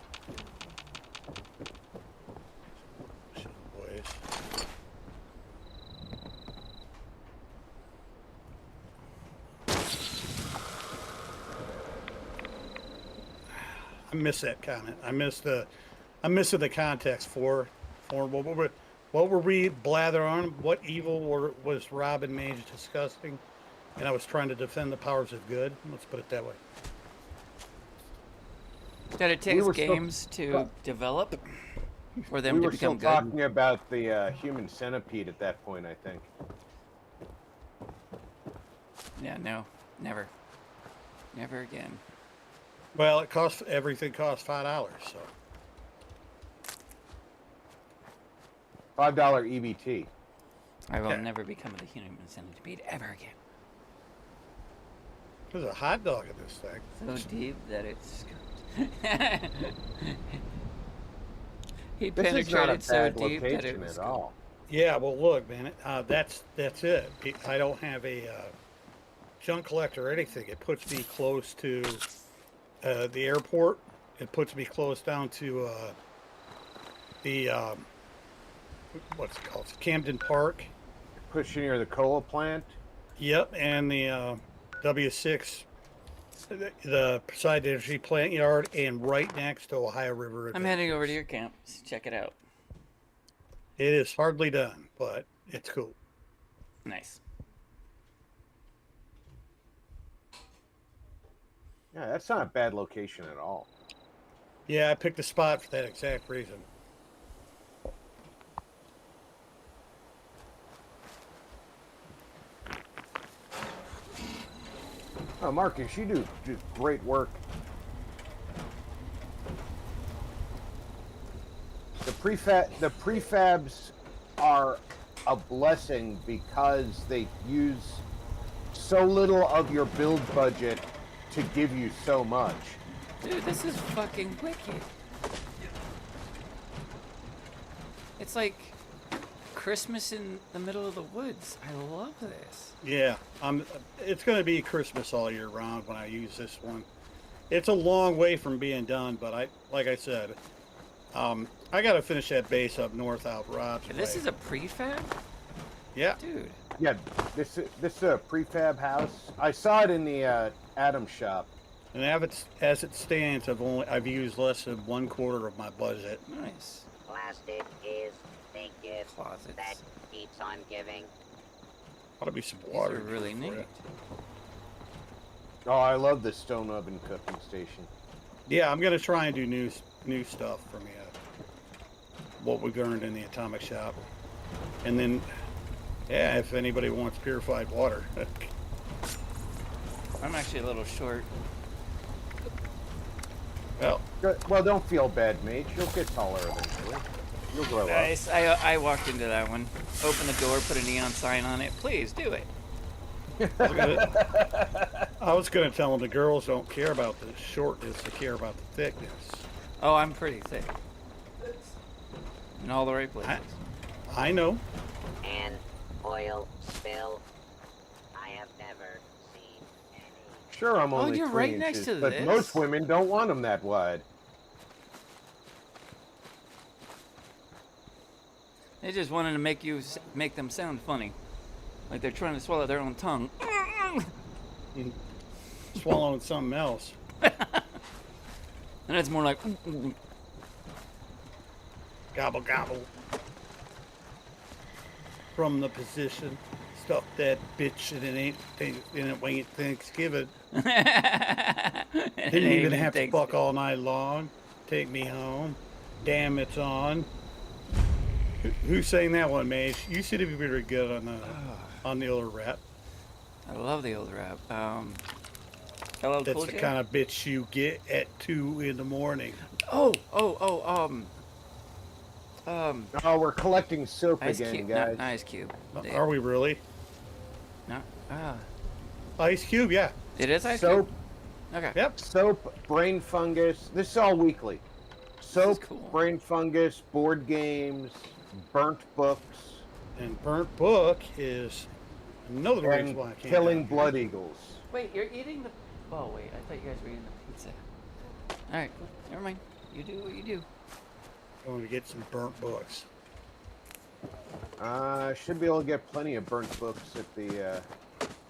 Shit, boys. I miss that comment. I'm missing the context for what were we blathering on? What evil was Robin Mage disgusting? And I was trying to defend the powers of good. Let's put it that way. That it takes games to develop for them to become good. We were still talking about the human centipede at that point, I think. Yeah, no, never. Never again. Well, everything costs $5, so. $5 EBT. I will never become the human centipede ever again. There's a hot dog in this thing. So deep that it's. He This penetrated is not a so bad deep that it location was. at all. Yeah, well, look, man, that's it. I don't have a junk collector or anything. It puts me close to the airport. It puts me close down to the what's it called? Camden Park. Push near the cola plant. Yep, and the W6, the Poseidon Energy Plant Yard, and right next to Ohio River. I'm heading over to your camp. Let's check it out. It is hardly done, but it's cool. Nice. Yeah, that's not a bad location at all. Yeah, I picked a spot for that exact reason. Oh, Marcus, you do great work. The prefabs are a blessing because they use so little of your build budget to give you so much. Dude, this is fucking wicked. It's like Christmas in the middle of the woods. I love this. Yeah, it's going to be Christmas all year round when I use this one. It's a long way from being done, but like I said, I got to finish that base up north out Rob's way. This is a prefab? Yeah. Dude. Yeah, this is a prefab house. I saw it in the Adams shop. And as it stands, I've used less than 1/4 of my budget. Nice. Plastic is the gift Closets. that keeps on giving. Ought to be some These water. are really for you. neat. Oh, I love this stone oven cooking station. Yeah, I'm going to try and do new stuff from what we learned in the atomic shop. And then, yeah, if anybody wants purified water. I'm actually a little short. Well, don't feel bad, mate. You'll get taller eventually. You'll grow up. Nice. I walked into that one. Open the door, put a neon sign on it. Please do it. I was going to tell them the girls don't care about the shortness, they care about the thickness. Oh, I'm pretty thick. In all the right places. I know. An oil spill. I have never seen any. Sure, I'm only you're 3 right inches, next to but this. most women don't want them that wide. They just wanted to make them sound funny, like they're trying to swallow their own tongue. Swallowing something else. And it's more like Gobble, gobble. From the position, Stuff that bitch and it ain't Thanksgiving. Didn't even have to fuck all night long. Take me home. Damn, it's on. Who's saying that one, Mage? You seem to be very good on the older rap. I love the old rap. Hello, That's Cool the J? kind of bitch you get at 2 in the morning. Oh, we're collecting soap Ice again, Cube, guys. not Ice Cube. Are we really? No. Ice Cube, yeah. It is Ice Soap. Cube? Okay. Yep. Soap, brain fungus. This is all weekly. Soap, cool. brain fungus, board games, burnt books, And Burnt Book is another reason and why I can't. killing blood eagles. Wait, you're eating the... Oh, wait. I thought you guys were eating the pizza. All right. Cool. Never mind. You do what you do. Going to get some Burnt Books. Should be able to get plenty of burnt books at the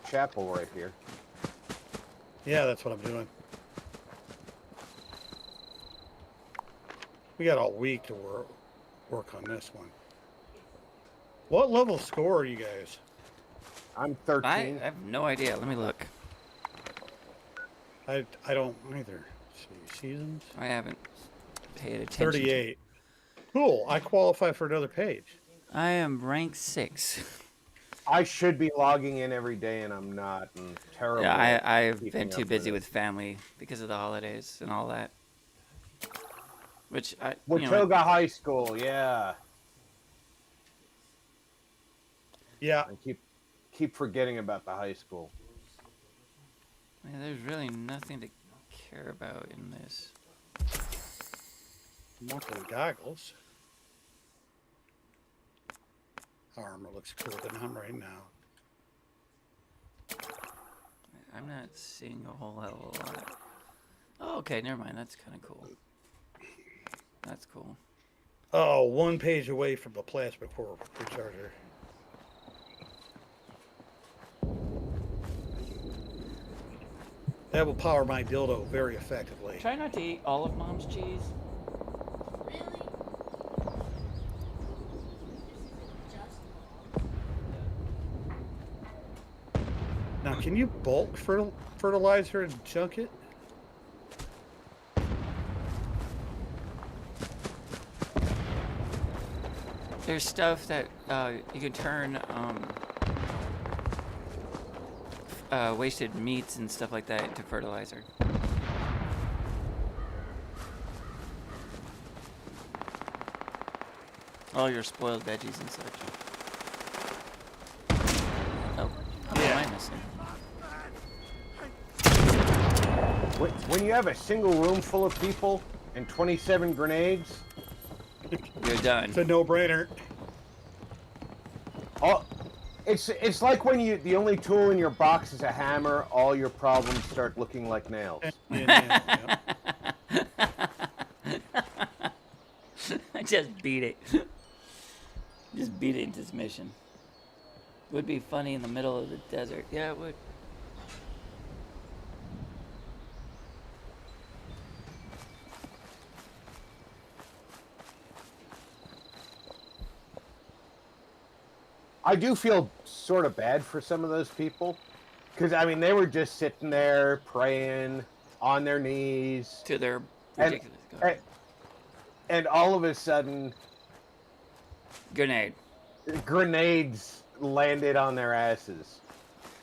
chapel right here. Yeah, that's what I'm doing. We got all week to work on this one. What level score are you guys? I'm 13. I have no idea. Let me look. I don't either. Let's see, seasons? I haven't paid attention. 38. Cool. I qualify for another page. I am rank 6. I should be logging in every day, and I'm not. And terrible. Yeah, I've keeping been too up busy it. with family because of the holidays and all that. Which I, Watoga High School, yeah. Yeah. I keep forgetting about the high school. there's really nothing to care about in this. Monthly goggles. Armor looks cooler than I'm right now. I'm not seeing a whole hell of a lot. Oh, okay, never mind. That's kind of cool. That's cool. Oh, 1 page away from a plasma core recharger. That will power my dildo very effectively. Try not to eat all of Mom's cheese. Now, can you bulk fertilizer and chunk it? There's stuff that you can turn wasted meats and stuff like that into fertilizer. All your spoiled veggies and such. Oh, what am I missing? When you have a single room full of people and 27 grenades, You're done. It's a no-brainer. oh, it's like when the only tool in your box is a hammer. All your problems start looking like nails. Yeah. I just beat it. Just beat it into submission. Would be funny in the middle of the desert. Yeah, it would. I do feel sort of bad for some of those people, because I mean they were just sitting there praying on their knees To their ridiculous God. and all of a sudden Grenade. grenades landed on their asses.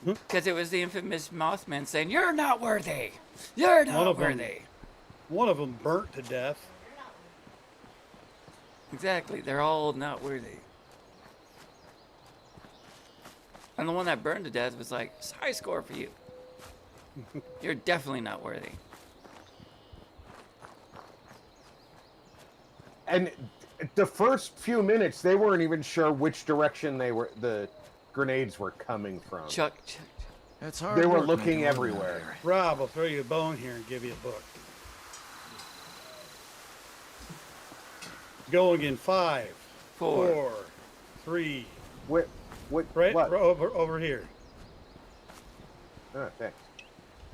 Because it was the infamous Mothman saying, "You're not worthy. You're One not of them- worthy." One of them burnt to death. Exactly. They're all not worthy. And the one that burned to death was like, high score for you. You're definitely not worthy. And the first few minutes, they weren't even sure which direction the grenades were coming from. Chuck. That's hard. They were work looking making everywhere. Rob, I'll throw you a bone here and give you a book. Going in 5, 4, 3. What? Right What? over here. Oh, thanks.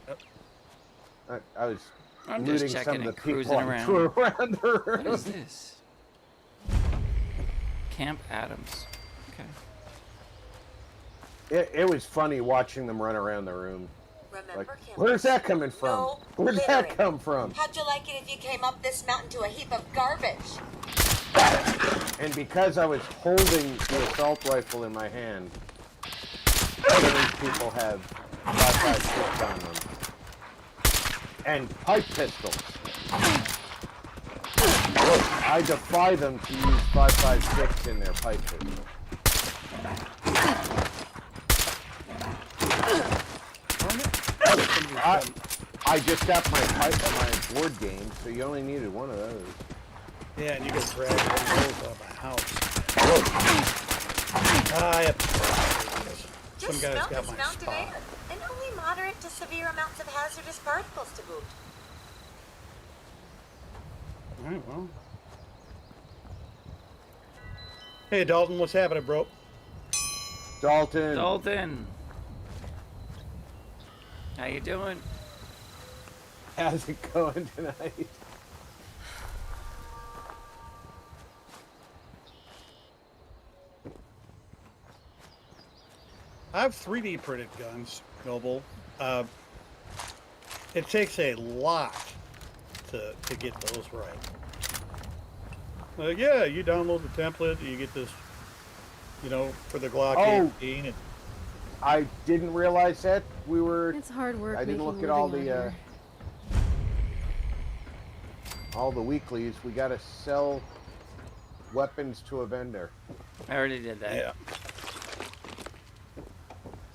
Yep. I was I'm looting just some checking of the and cruising people around. around the room. What is this? Camp Adams. Okay. It was funny watching them run around the room. Remember, Like, Kimberly? where's that coming from? No Where'd that littering. come from? How'd you like it if you came up this mountain to a heap of garbage? And because I was holding the assault rifle in my hand, some of these people have 5.56 on them. And pipe pistols. I defy them to use 5.56 in their pipe pistol. I just got my board game, so you only needed one of those. Yeah, and you can drag one of those out of my house. I have some Just guys smell got this my mountain spot. air, and only moderate to severe amounts of hazardous particles to boot. All right, well. Hey, Dalton, what's happening, bro? Dalton. Dalton. How you doing? How's it going tonight? I have 3D printed guns, Noble. It takes a lot to get those right. Yeah, you download the template, you get this, you know, for the Glock 18. And I didn't realize that we were. It's hard work. I didn't making look at a all living the out all the weeklies. We gotta sell weapons to a vendor. I already did that. yeah,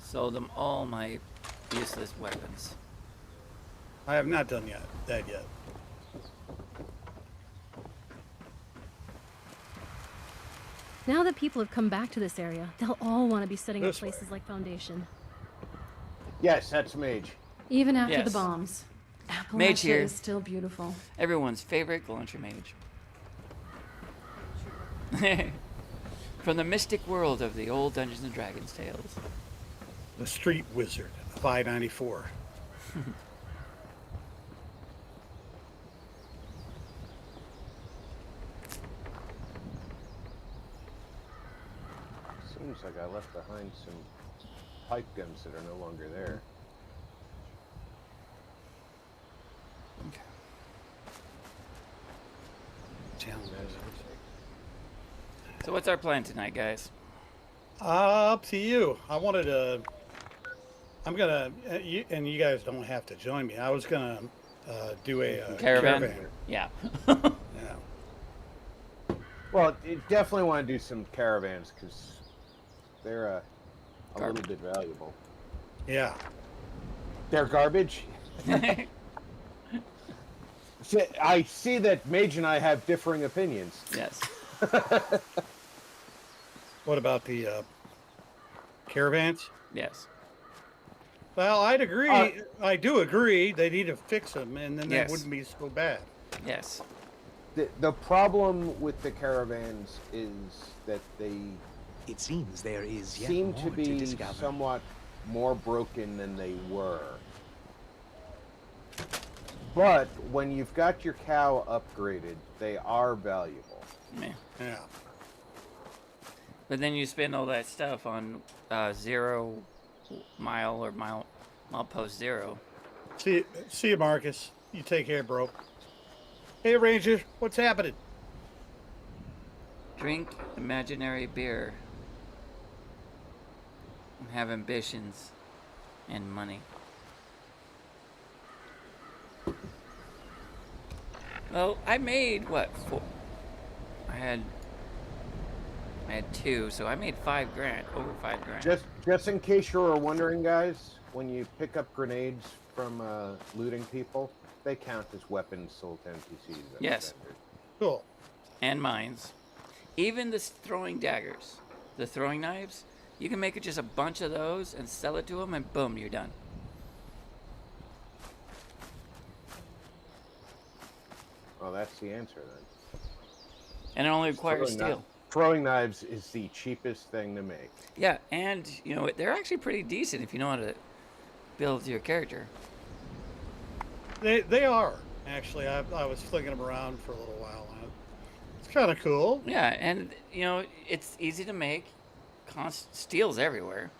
Sold them all my useless weapons. I have not done that yet. Now that people have come back to this area, they'll all want to be setting up This way. places like Foundation. Yes, that's Mage. Even after Yes. the bombs. Mage Appalachia here. is still beautiful. Everyone's favorite Galantra mage. From the mystic world of the old Dungeons and Dragons tales. The Street Wizard of I-94. Seems like I left behind some pipe guns that are no longer there. So what's our plan tonight, guys? Up to you. I wanted to. I'm gonna, and you guys don't have to join me. I was gonna do a Caravan? Yeah. Yeah. Well, you definitely want to do some caravans because they're a little Garbage. bit valuable. Yeah. They're garbage. I see that Mage and I have differing opinions. Yes. What about the caravans? Yes. Well, I'd agree. I do agree. They need to fix them, and then Yes. they wouldn't be so bad. Yes. The problem with the caravans is that they It seems there is yet seem more to be discover. somewhat more broken than they were. But when you've got your cow upgraded, they are valuable. Yeah. Yeah. But then you spend all that stuff on 0 mile or milepost 0. See you, Marcus. You take care, bro. Hey, Ranger. What's happening? Drink imaginary beer. Have ambitions and money. Well, I made what? 4. I had 2, so I made $5,000, over $5,000. Just in case you were wondering, guys, when you pick up grenades from looting people, they count as weapons sold to NPCs. at Yes. vendors. Cool. And mines. Even the throwing daggers, the throwing knives, you can make just a bunch of those and sell it to them, and boom, you're done. Well, that's the answer then. And it only requires steel. Throwing knives is the cheapest thing to make. Yeah, and you know they're actually pretty decent if you know how to build your character. They are actually. I was flinging them around for a little while. It's kind of cool. Yeah, and you know it's easy to make. Steel's everywhere.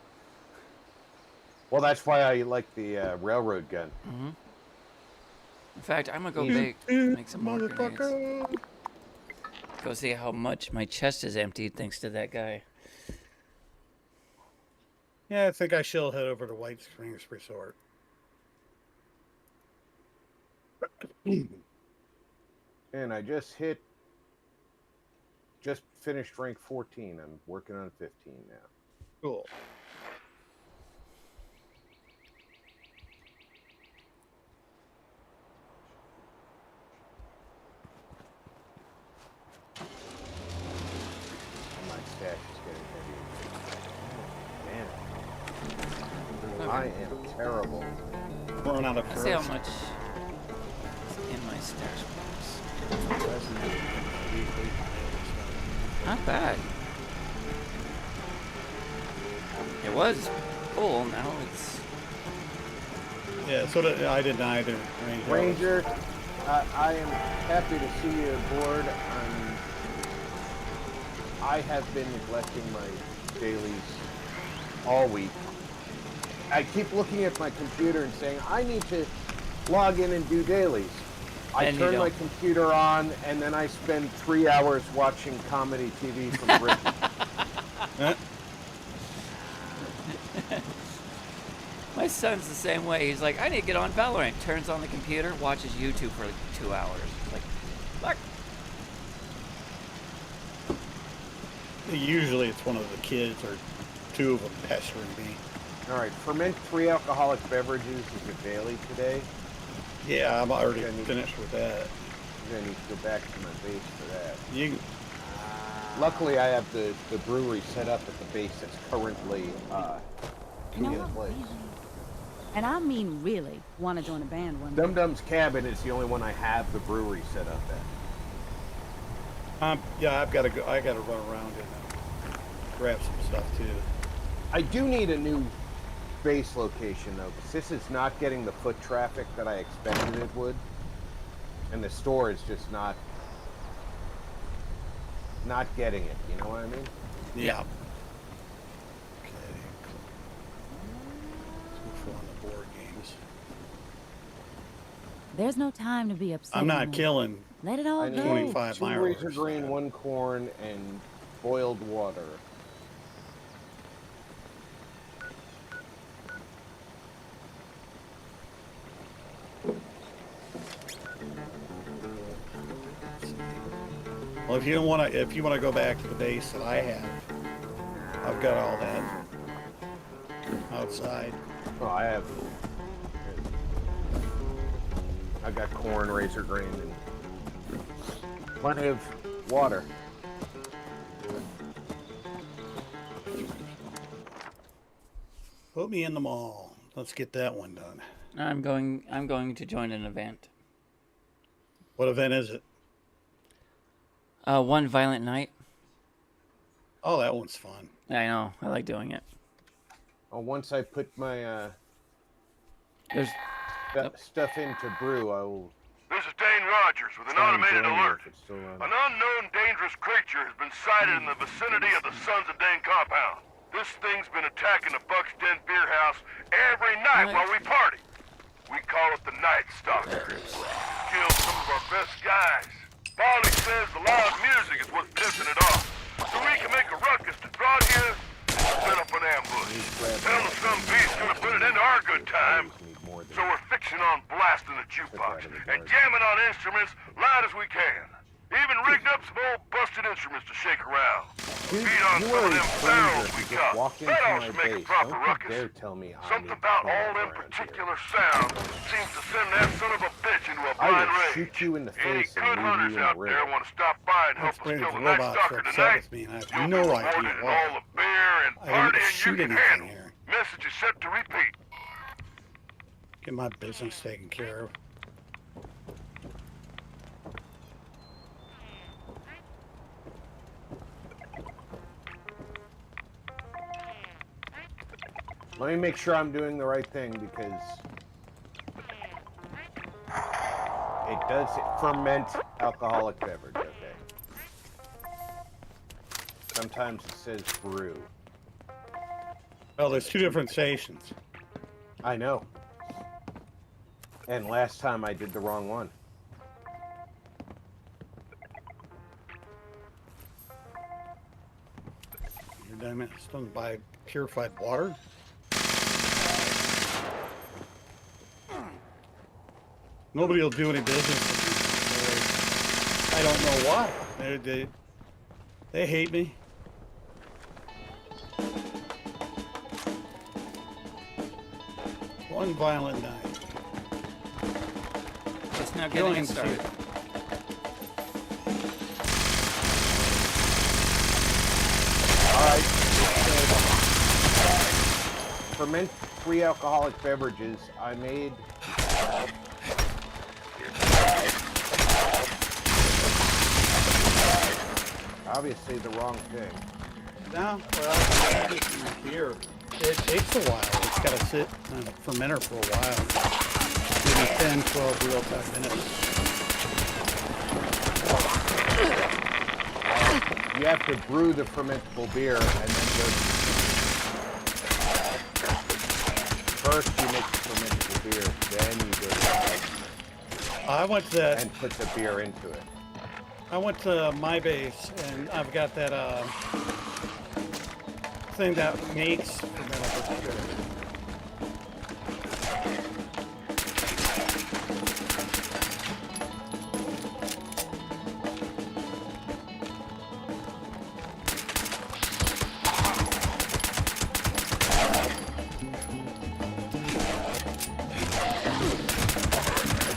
Well, that's why I like the railroad gun. Mm-hmm. In fact, I'm gonna go make some more grenades. Go see how much my chest is emptied thanks to that guy. Yeah, I think I shall head over to White Springs Resort. And I just finished rank 14. I'm working on 15 now. Cool. My stash is getting heavy. Man, I am terrible. Run out of Let's see how much is in my stash box. Not bad. It was full, now it's... Yeah, so I didn't either. Ranger, I am happy to see you aboard. I have been neglecting my dailies all week. I keep looking at my computer and saying, I need to log in and do dailies. I turn my computer on, and then I spend 3 hours watching comedy TV from Britain. My son's the same way. He's like, I need to get on Valorant. Turns on the computer, watches YouTube for like 2 hours. It's like, fuck. Usually it's one of the kids or two of them pestering me. All right, ferment 3 alcoholic beverages is a daily today. Yeah, I'm already finished with that. I'm going to need to go back to my base for that. Luckily, I have the brewery set up at the base that's currently in place. And I mean really want to join a band one day. Dum Dum's Cabin is the only one I have the brewery set up at. Yeah, I've got to go. I got to run around and grab some stuff too. I do need a new base location though, because this is not getting the foot traffic that I expected it would, and the store is just not getting it. You know what I mean? Yeah. Okay. Let's go on the board games. There's no time to be upset. I'm not killing. Let it all I need go. 25 2 razor grain, 1 corn, and boiled water. Well, if you don't want to, if you want to go back to the base that I have, I've got all that outside. Oh, I got corn, razor grain, and plenty of water. Put me in the mall. Let's get that one done. I'm going to join an event. What event is it? One Violent Night. Oh, that one's fun. I know. I like doing it. Oh, once I put my There's stuff into brew, I will. This is Dane Rogers with an automated alert. An unknown dangerous creature has been sighted in the vicinity of the Sons of Dane compound. This thing's been attacking the Buck's Den beer house every night while we party. We call it the Night Stalker. Killed some of our best guys. Polly says the loud music is what's pissing it off. So we can make a ruckus to draw here and set up an ambush. Tell us some beast's gonna put it into our good time. So we're fixing on blasting the jukebox and jamming on instruments loud as we can. Even rigged up some old busted instruments to shake around. Beat on some of them barrels we got. That ought to make a proper ruckus. Something about all them particular sounds seems to send that son of a bitch into a blind rage. Shoot you in the Any face good and leave hunters you in out the there want to stop by and help us Explain kill the the Night robots Stalker are upset tonight? with me, and I have You'll no be idea rewarded in why. all the beer and I didn't partying shoot you can anything handle. here. Message is set to repeat. Get my business taken care of. Let me make sure I'm doing the right thing because it does ferment alcoholic beverage. Okay. Sometimes it says brew. Well, there's two different stations. I know. And last time I did the wrong one. Your diamond stung by purified water? Nobody will do any business with me. I don't know why. They hate me. One violent night. It's not getting it started. Alright. Ferment free alcoholic beverages. I made obviously the wrong thing. No, well, beer. It takes a while. It's got to sit on a fermenter for a while. Maybe 10, 12 real-time minutes. You have to brew the fermentable beer and then go. First you make the fermentable beer, then you go to I went to that. and put the beer into it. I went to my base and I've got that thing that makes fermentable beer.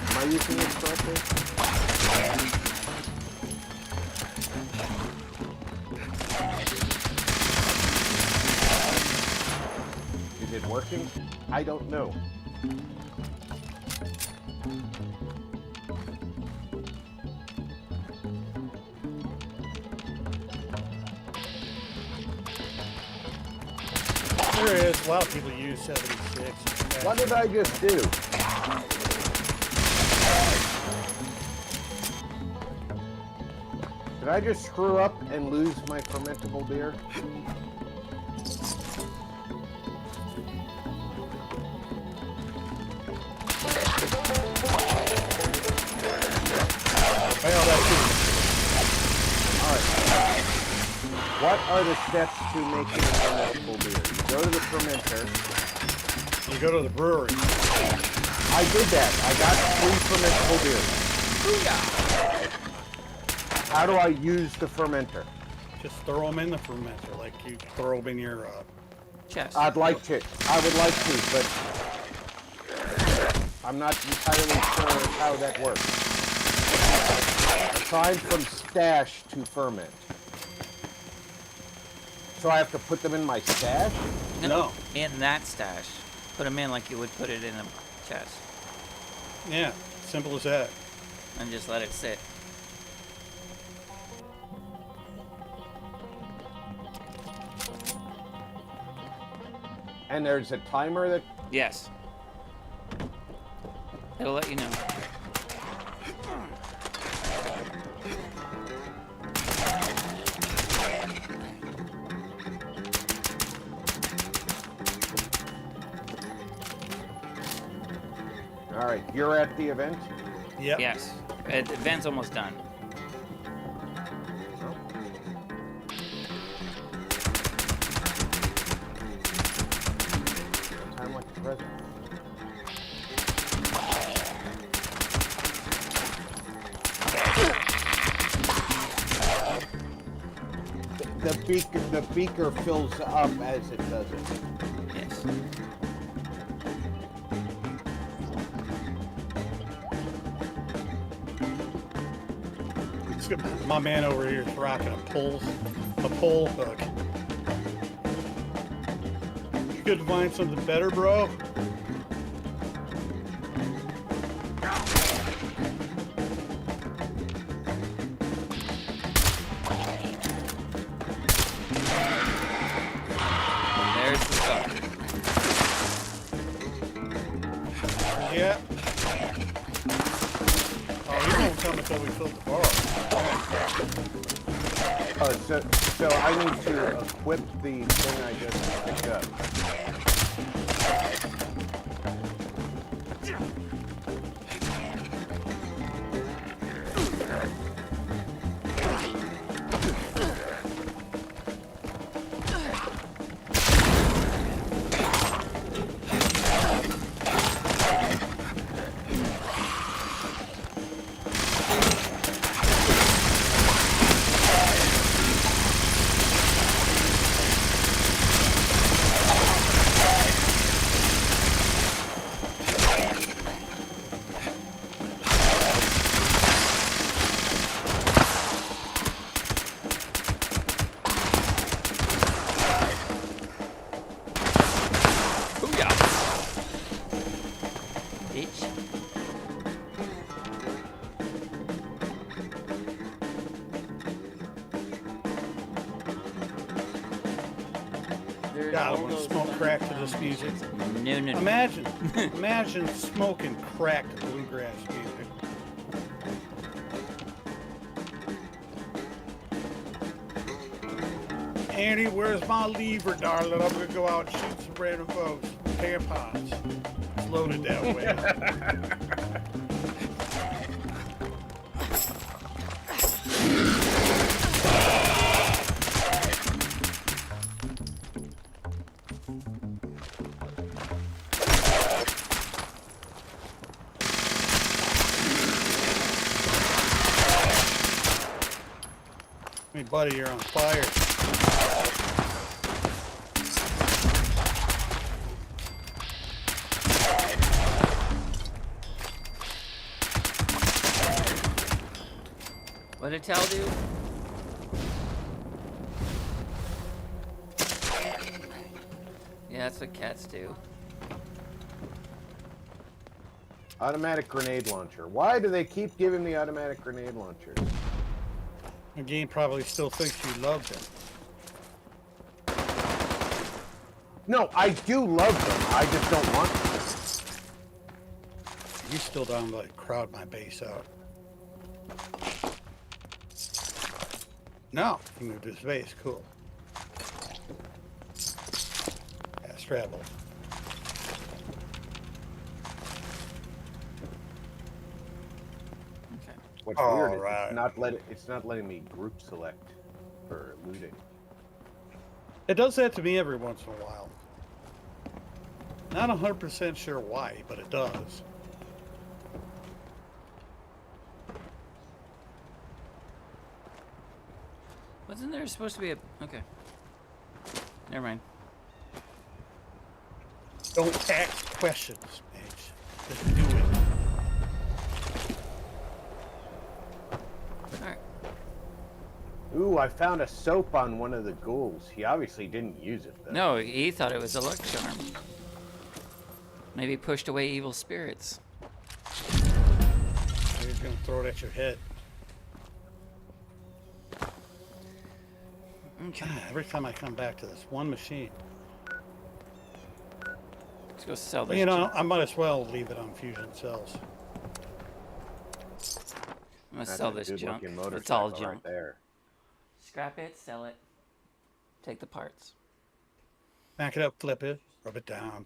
Am I using this correctly? Is it working? I don't know. There is. A lot of people use 76. What did I just do? Did I just screw up and lose my fermentable beer? Well, that's Alright. What are the steps to making a fermentable beer? You go to the fermenter. You go to the brewery. I did that. I got 3 fermentable beers. How do I use the fermenter? Just throw them in the fermenter like you throw them in your chest. I'd like to. I would like to, but I'm not entirely sure how that works. Aside from stash to ferment. So I have to put them in my stash? No. In that stash. Put them in like you would put it in a chest. Yeah, simple as that. And just let it sit. And there's a timer that... Yes. It'll let you know. All right, you're at the event? Yep. Yes. The event's almost done. Time like the present. The beaker fills up as it does it. Yes. My man over here is rocking a pole hook. You could find something better, bro. There's the start. Yeah. Oh, he won't come until we fill the bar. So I need to equip the thing I just picked up. God, I want to smoke crack to this music. No. Imagine smoking crack to bluegrass music. Annie, where's my lever, darling? I'm gonna go out and shoot some random folks. Tampons. It's loaded that way. Hey, buddy, you're on fire. What did Tal do? Yeah, that's what cats do. Automatic grenade launcher. Why do they keep giving me automatic grenade launchers? The game probably still thinks you love them. No, I do love them. I just don't want them. You still down to like crowd my base out. No, you moved to space. Cool. Fast travel. What's weird is it's not letting me group select for looting. It does that to me every once in a while. Not 100% sure why, but it does. Wasn't there supposed to be a... Okay. Never mind. Don't ask questions, Paige. Just do it. Alright. Ooh, I found a soap on one of the ghouls. He obviously didn't use it, though. No, he thought it was a luck charm. Maybe pushed away evil spirits. He's gonna throw it at your head. Okay. God, every time I come back to this one machine. Let's go sell Well, this. you know, I might as well leave it on fusion cells. I'm gonna sell this junk. It's all junk. Right there. Scrap it, sell it. Take the parts. Back it up, flip it, rub it down.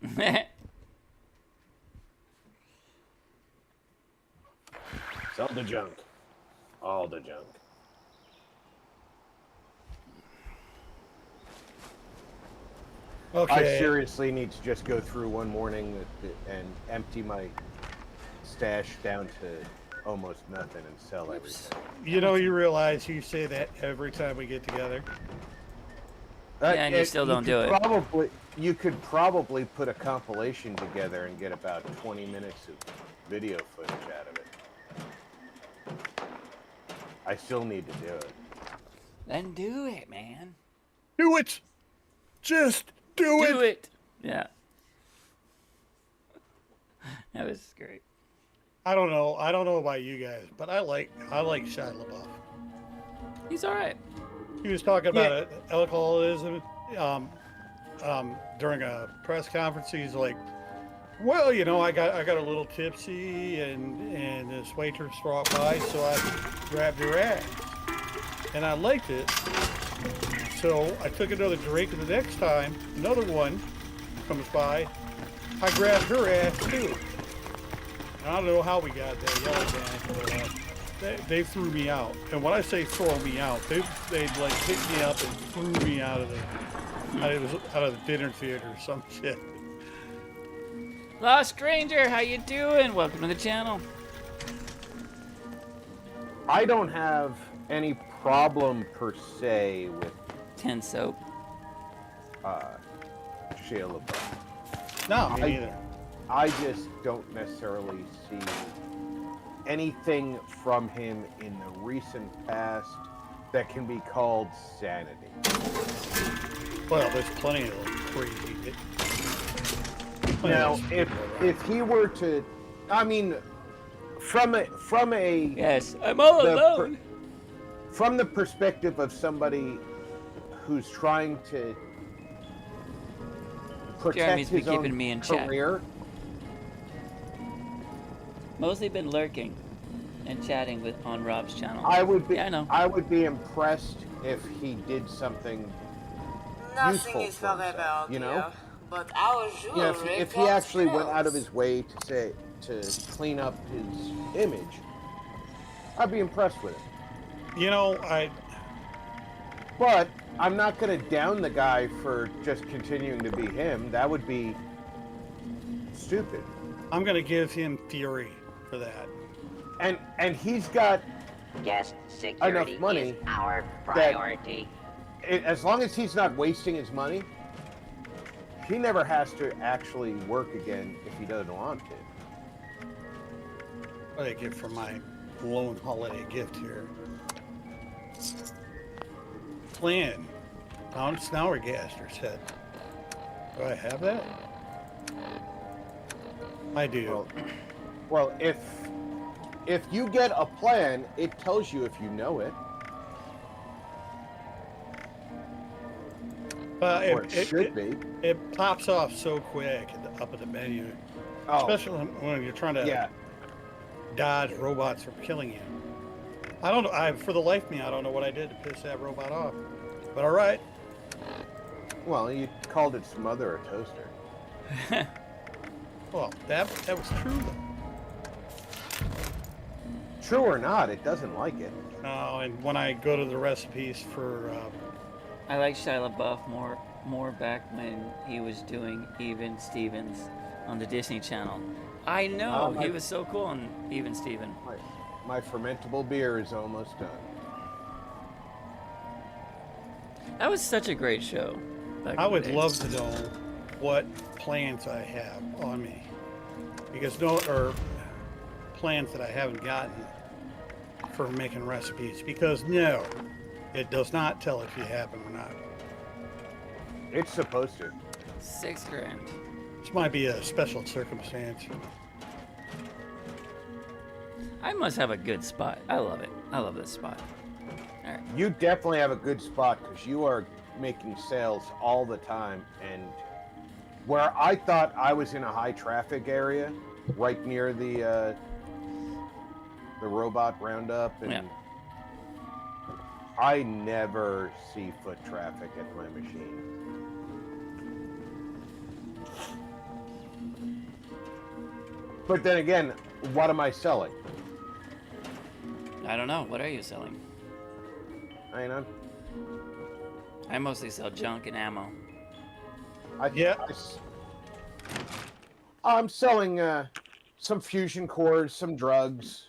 Sell the junk. All the junk. Okay. I seriously need to just go through one morning and empty my stash down to almost nothing and sell everything. You know, you realize you say that every time we get together. Yeah, and you still don't do it. You could probably put a compilation together and get about 20 minutes of video footage out of it. I still need to do it. Then do it, man. Do it! Just do it! Do it! Yeah. That was great. I don't know about you guys, but I like Shia LaBeouf. He's alright. He was talking about alcoholism during a press conference. He's like, well, you know, I got a little tipsy and this waitress brought by, so I grabbed her ass. And I liked it. So I took another drink, and the next time another one comes by, I grabbed her ass too. I don't know how we got that yellow band, but they threw me out. And when I say throw me out, they'd like pick me up and threw me out of the dinner theater or some shit. Lost Stranger, how you doing? Welcome to the channel. I don't have any problem per se with 10 soap. Shia LaBeouf. No, me neither. I just don't necessarily see anything from him in the recent past that can be called sanity. Well, there's plenty of crazy. Now, if he were to, I mean, from a yes, I'm all alone. From the perspective of somebody who's trying to protect Jeremy's been his own keeping me in check. career. Mostly been lurking and chatting on Rob's channel. I would be. Yeah, I know. I would be impressed if he did something Nothing useful is for himself. forever, You know. dear, but our Yeah, jewelry if he comes actually went out of close. his way to clean up his image, I'd be impressed with it. You know, But I'm not going to down the guy for just continuing to be him. That would be stupid. I'm going to give him fury for that. And he's got Guest security enough money is our that priority. as long as he's not wasting his money, he never has to actually work again if he doesn't want to. What do I get for my lone holiday gift here? Plan. Pound Snauergaster's head. Do I have that? I do. Well, if you get a plan, it tells you if you know it. Or it should be. It pops off so quick up at the menu. Especially when you're trying to dodge robots from killing you. I don't know. For the life of me, I don't know what I did to piss that robot off. But all right. Well, you called its mother a toaster. Well, that was true though. True or not, it doesn't like it. No, and when I go to the recipes for, I like Shia LaBeouf more back when he was doing Even Stevens on the Disney Channel. I know he was so cool on Even Steven. My fermentable beer is almost done. That was such a great show. I would love to know what plans I have on me, because plans that I haven't gotten for making recipes, because no, it does not tell if you have them or not. It's supposed to. $6 grand. This might be a special circumstance. I must have a good spot. I love it. I love this spot. All right. You definitely have a good spot because you are making sales all the time, and where I thought I was in a high traffic area, right near the robot roundup, and I never see foot traffic at my machine. But then again, what am I selling? I don't know. What are you selling? I mostly sell junk and ammo. I'm selling some fusion cores, some drugs.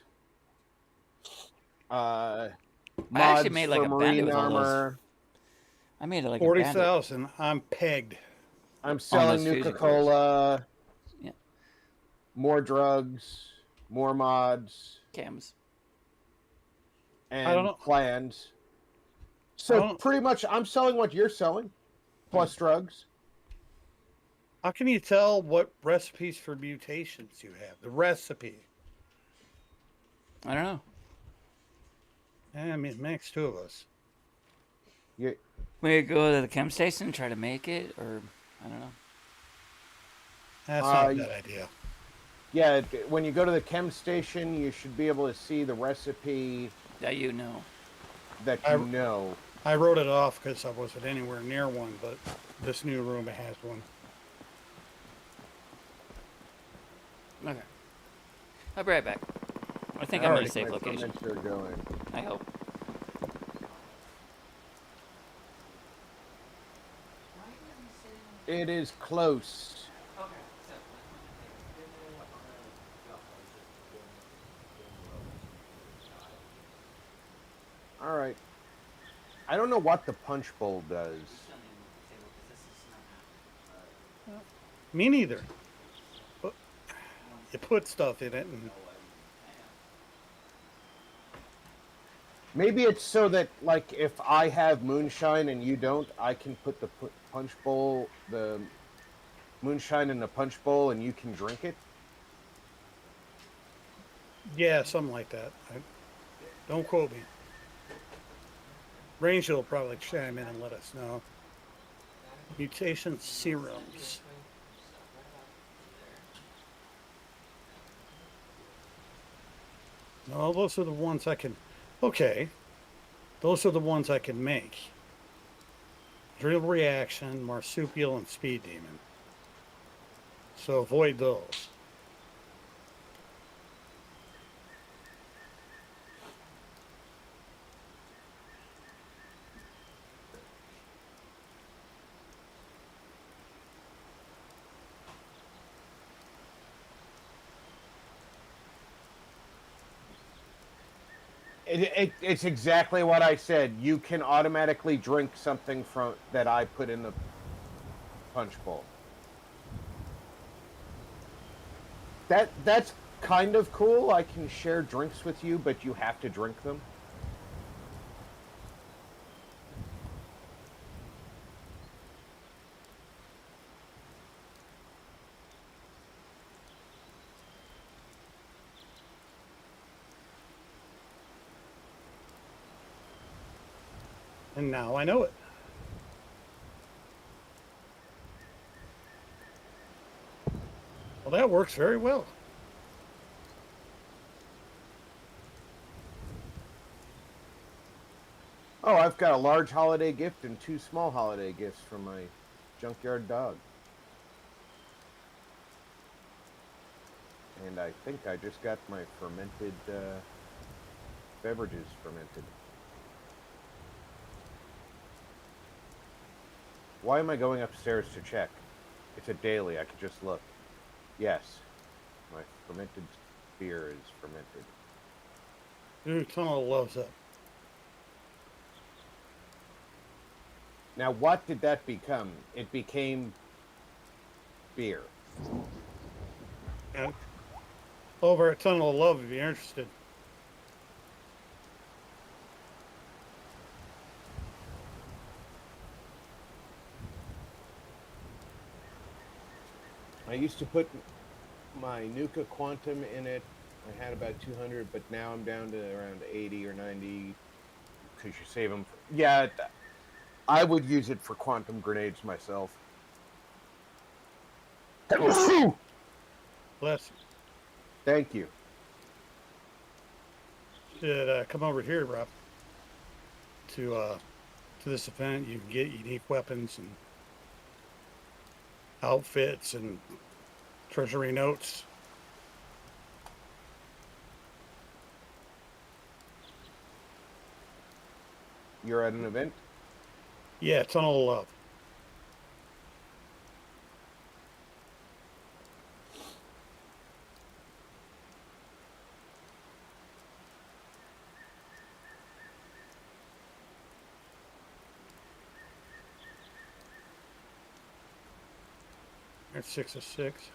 I Mods actually made like for a bandit marine with all those. armor. I made like 40,000. I'm pegged. I'm selling Nuka-Cola. Yeah. More drugs, more mods. Cams. And plans. So pretty much I'm selling what you're selling, plus drugs. How can you tell what recipes for mutations you have? The recipe. I don't know. I mean, it makes two of us. We go to the chem station and try to make it, or I don't know. That's not a bad idea. Yeah, when you go to the chem station, you should be able to see the recipe that you know. I wrote it off because I wasn't anywhere near one, but this new room has one. Okay. I'll be right back. I think I'm in a safe location. I hope. It is close. All right. I don't know what the punch bowl does. Me neither. But you put stuff in it, and maybe it's so that, like, if I have moonshine and you don't, I can put the punch bowl, the moonshine in the punch bowl, and you can drink it. yeah, something like that. Don't quote me. Ranger will probably chime in and let us know. Mutation serums. No, those are the ones I can... Okay. Those are the ones I can make. Drill Reaction, Marsupial, and Speed Demon. So avoid those. It's exactly what I said. You can automatically drink something from that I put in the punch bowl. That's kind of cool. I can share drinks with you, but you have to drink them. And now I know it. Well, that works very well. Oh, I've got a large holiday gift and 2 small holiday gifts from my junkyard dog. And I think I just got my fermented beverages fermented. Why am I going upstairs to check? It's a daily, I could just look. Yes, my fermented beer is fermented. Dude, Tunnel loves it. Now, what did that become? It became beer. And over at Tunnel of Love, if you're interested. I used to put my Nuka Quantum in it. I had about 200, but now I'm down to around 80 or 90 because you save them. Yeah, I would use it for quantum grenades myself. Bless. Thank you. Should come over here, Rob, to this event. You can get unique weapons and outfits and treasury notes. You're at an event? Yeah, Tunnel of Love. That's 6 of 6.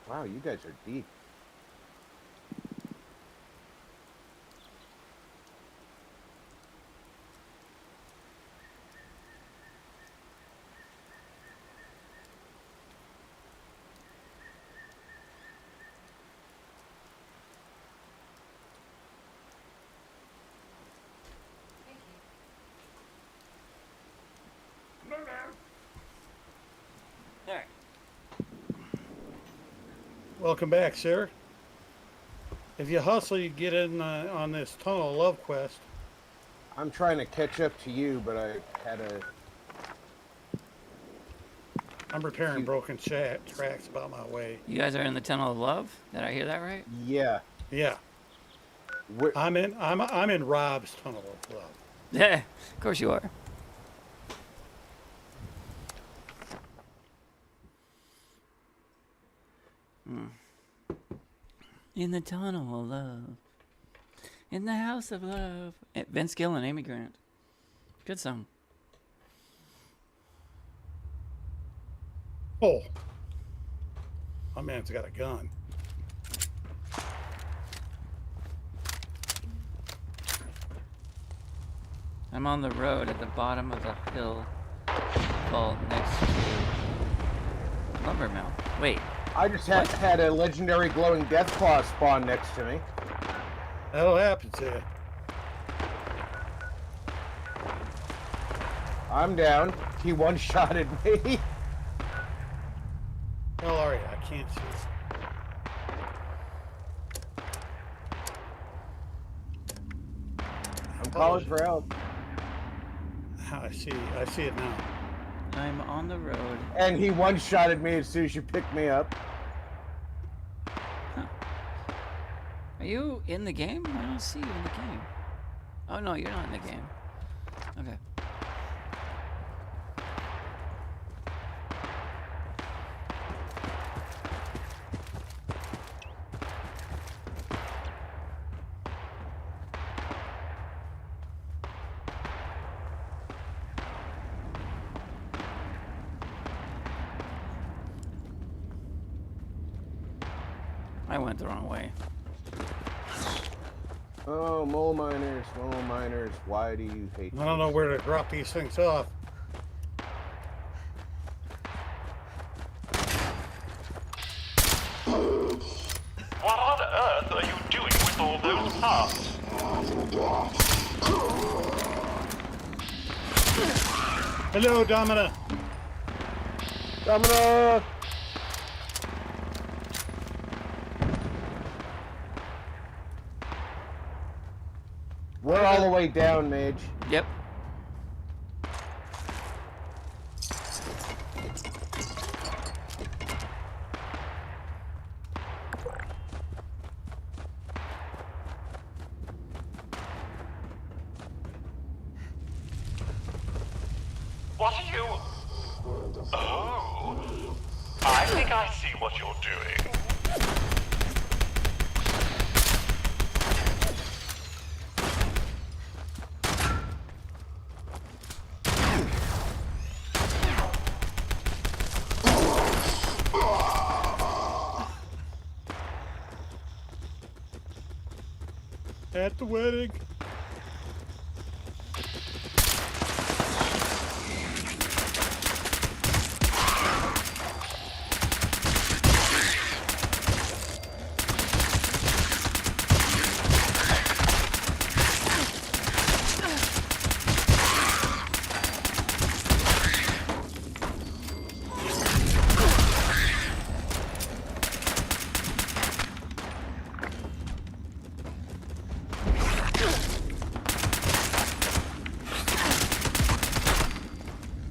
Wow, you guys are deep. Alright. Welcome back, sir. If you hustle, you get in on this Tunnel of Love quest. I'm trying to catch up to you, but I had a... I'm repairing broken tracks about my way. You guys are in the Tunnel of Love? Did I hear that right? Yeah. Yeah. I'm in Rob's Tunnel of Love. Yeah, of course you are. In the Tunnel of Love. In the House of Love. Vince Gill and Amy Grant. Good song. Oh. My man's got a gun. I'm on the road at the bottom of the hill vault next to lumber mill. Wait. I just had a legendary glowing deathclaw spawn next to me. That'll happen to you. I'm down. He one-shotted me. Where are you? I can't see. I'm calling for help. I see it now. I'm on the road. And he one-shotted me as soon as you picked me up. Huh. Are you in the game? I don't see you in the game. Oh no, you're not in the game. Okay. I went the wrong way. Oh, mole miners, why do you hate I don't know where to drop these things off. What on earth are you doing with all those parts? Hello, Domina. Domina! We're all the way down, Mage. Yep. What are you... Oh. I think I see what you're doing. At the wedding.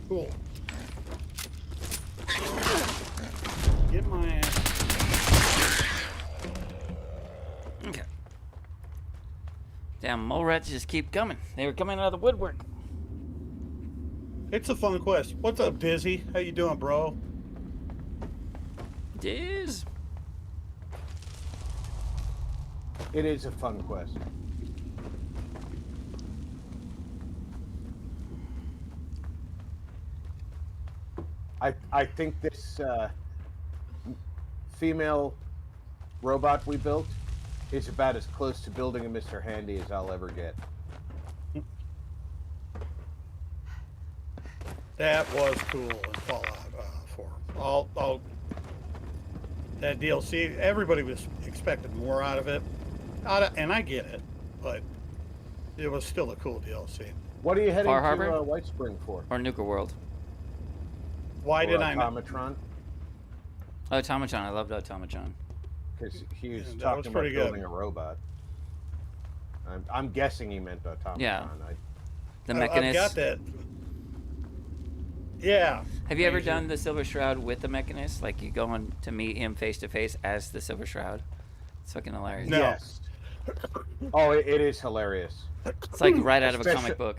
Cool. Get my ass. Okay. Damn, mole rats just keep coming. They were coming out of the woodwork. It's a fun quest. What's up, Dizzy? How you doing, bro? Diz. It is a fun quest. I think this female robot we built is about as close to building a Mr. Handy as I'll ever get. That was cool in Fallout 4. All that DLC, everybody was expecting more out of it, and I get it, but it was still a cool DLC. What are you heading Far to Harbor? White Spring for? Or Nuka World. Why did I? Automatron? Automatron. I loved Automatron. Because he was that talking was about pretty good. building a robot. I'm guessing he meant Automatron. Yeah. The I've Mechanist. got that. Yeah. Have you ever done the Silver Shroud with the Mechanist? Like you go on to meet him face to face as the Silver Shroud? It's fucking hilarious. No. Yes. Oh, it is hilarious. It's like right out of a comic book.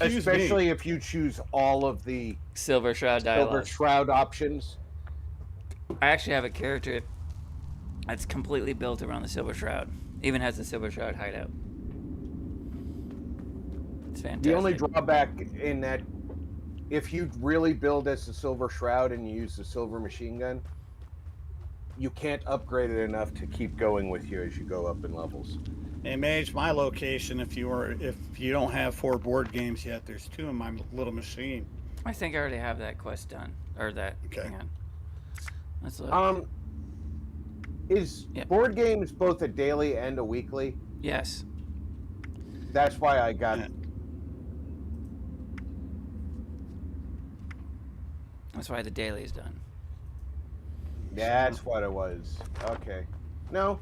Especially if you choose all of the Silver Shroud dialogue. Silver Shroud options. I actually have a character that's completely built around the Silver Shroud. Even has the Silver Shroud hideout. It's fantastic. The only drawback in that, if you really build as the Silver Shroud and you use the Silver Machine Gun, you can't upgrade it enough to keep going with you as you go up in levels. Hey, Mage, my location, if you don't have 4 board games yet, there's 2 in my little machine. I think I already have that quest done. Or that. Okay. Hang on. Let's look. Is board games both a daily and a weekly? Yes. That's why I got That's why the daily's done. That's what it was. Okay. No.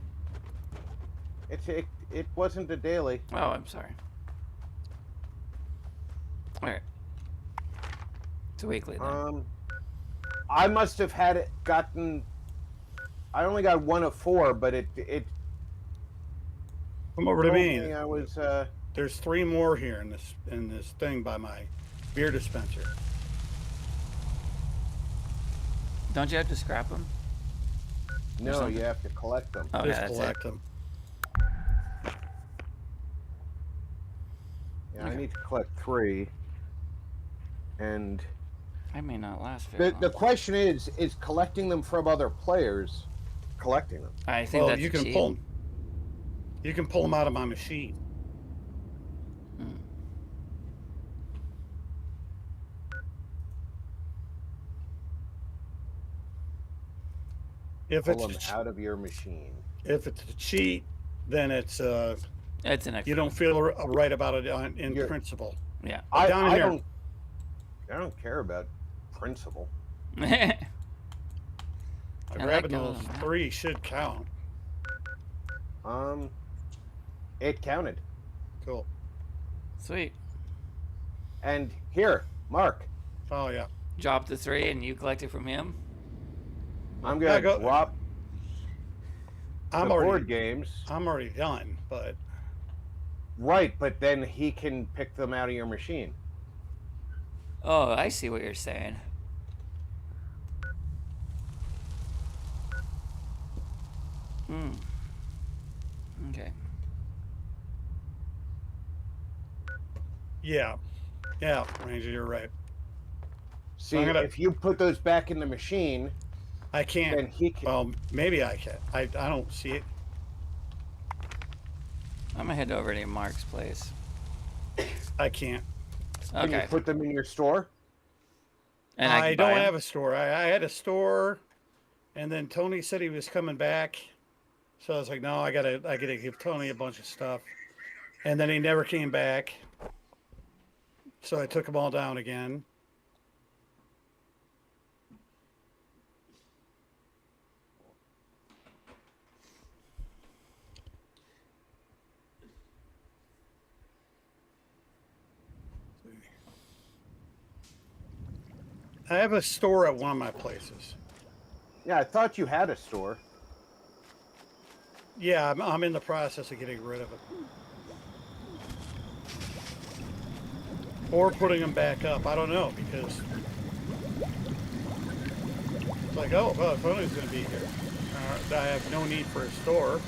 It wasn't a daily. Oh, I'm sorry. All right. It's a weekly then. I must have had it gotten. I only got 1 of 4, but it Come over to told me. I was. There's 3 more here in this thing by my beer dispenser. Don't you have to scrap them? No, you have to collect them. Okay, Just collect them. Yeah, I need to collect 3. And I may not last very long. the question is collecting them from other players collecting them? I think that's you can cheap. pull them. You can pull them out of my machine. If Pull it's them out of your machine. If it's a cheat, then it's an extra. You don't feel right about it in principle. Yeah. I here. don't care about principle. Grabbing those 3 should count. It counted. Cool. Sweet. And here, Mark. Oh yeah. Drop the 3 and you collect it from him. I'm gonna drop the board games. I'm already done, but right, but then he can pick them out of your machine. Oh, I see what you're saying. Okay. Yeah, Ranger, you're right. See, if you put those back in the machine, I can't. Then he can. Well, maybe I can. I don't see it. I'm gonna head over to Mark's place. I can't. Can you put them in your store? And I don't have a store. I had a store, and then Tony said he was coming back, so I was like, no, I gotta give Tony a bunch of stuff, and then he never came back, so I took them all down again. I have a store at one of my places. Yeah, I thought you had a store. Yeah, I'm in the process of getting rid of it. Or putting them back up. I don't know, because it's like, oh, well, Tony's going to be here. I have no need for a store.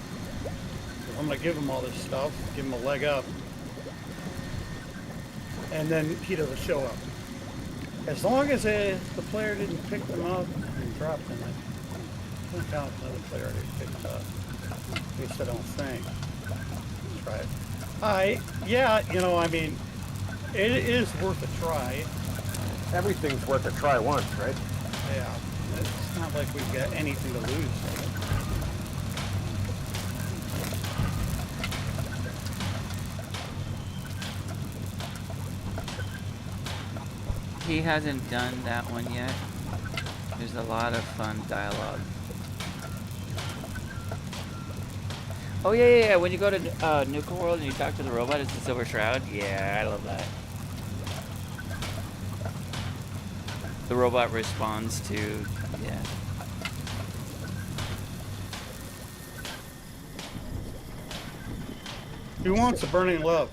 So I'm going to give him all this stuff, give him a leg up. And then he doesn't show up. As long as the player didn't pick them up and drop them, I don't count another player didn't pick them up. At least I don't think. Let's try it. Yeah, I mean, it is worth a try. Everything's worth a try once, right? Yeah. It's not like we've got anything to lose. He hasn't done that one yet. There's a lot of fun dialogue. Oh yeah. When you go to Nuka World and you talk to the robot, it's the Silver Shroud. Yeah, I love that. The robot responds to, yeah. Who wants a burning love?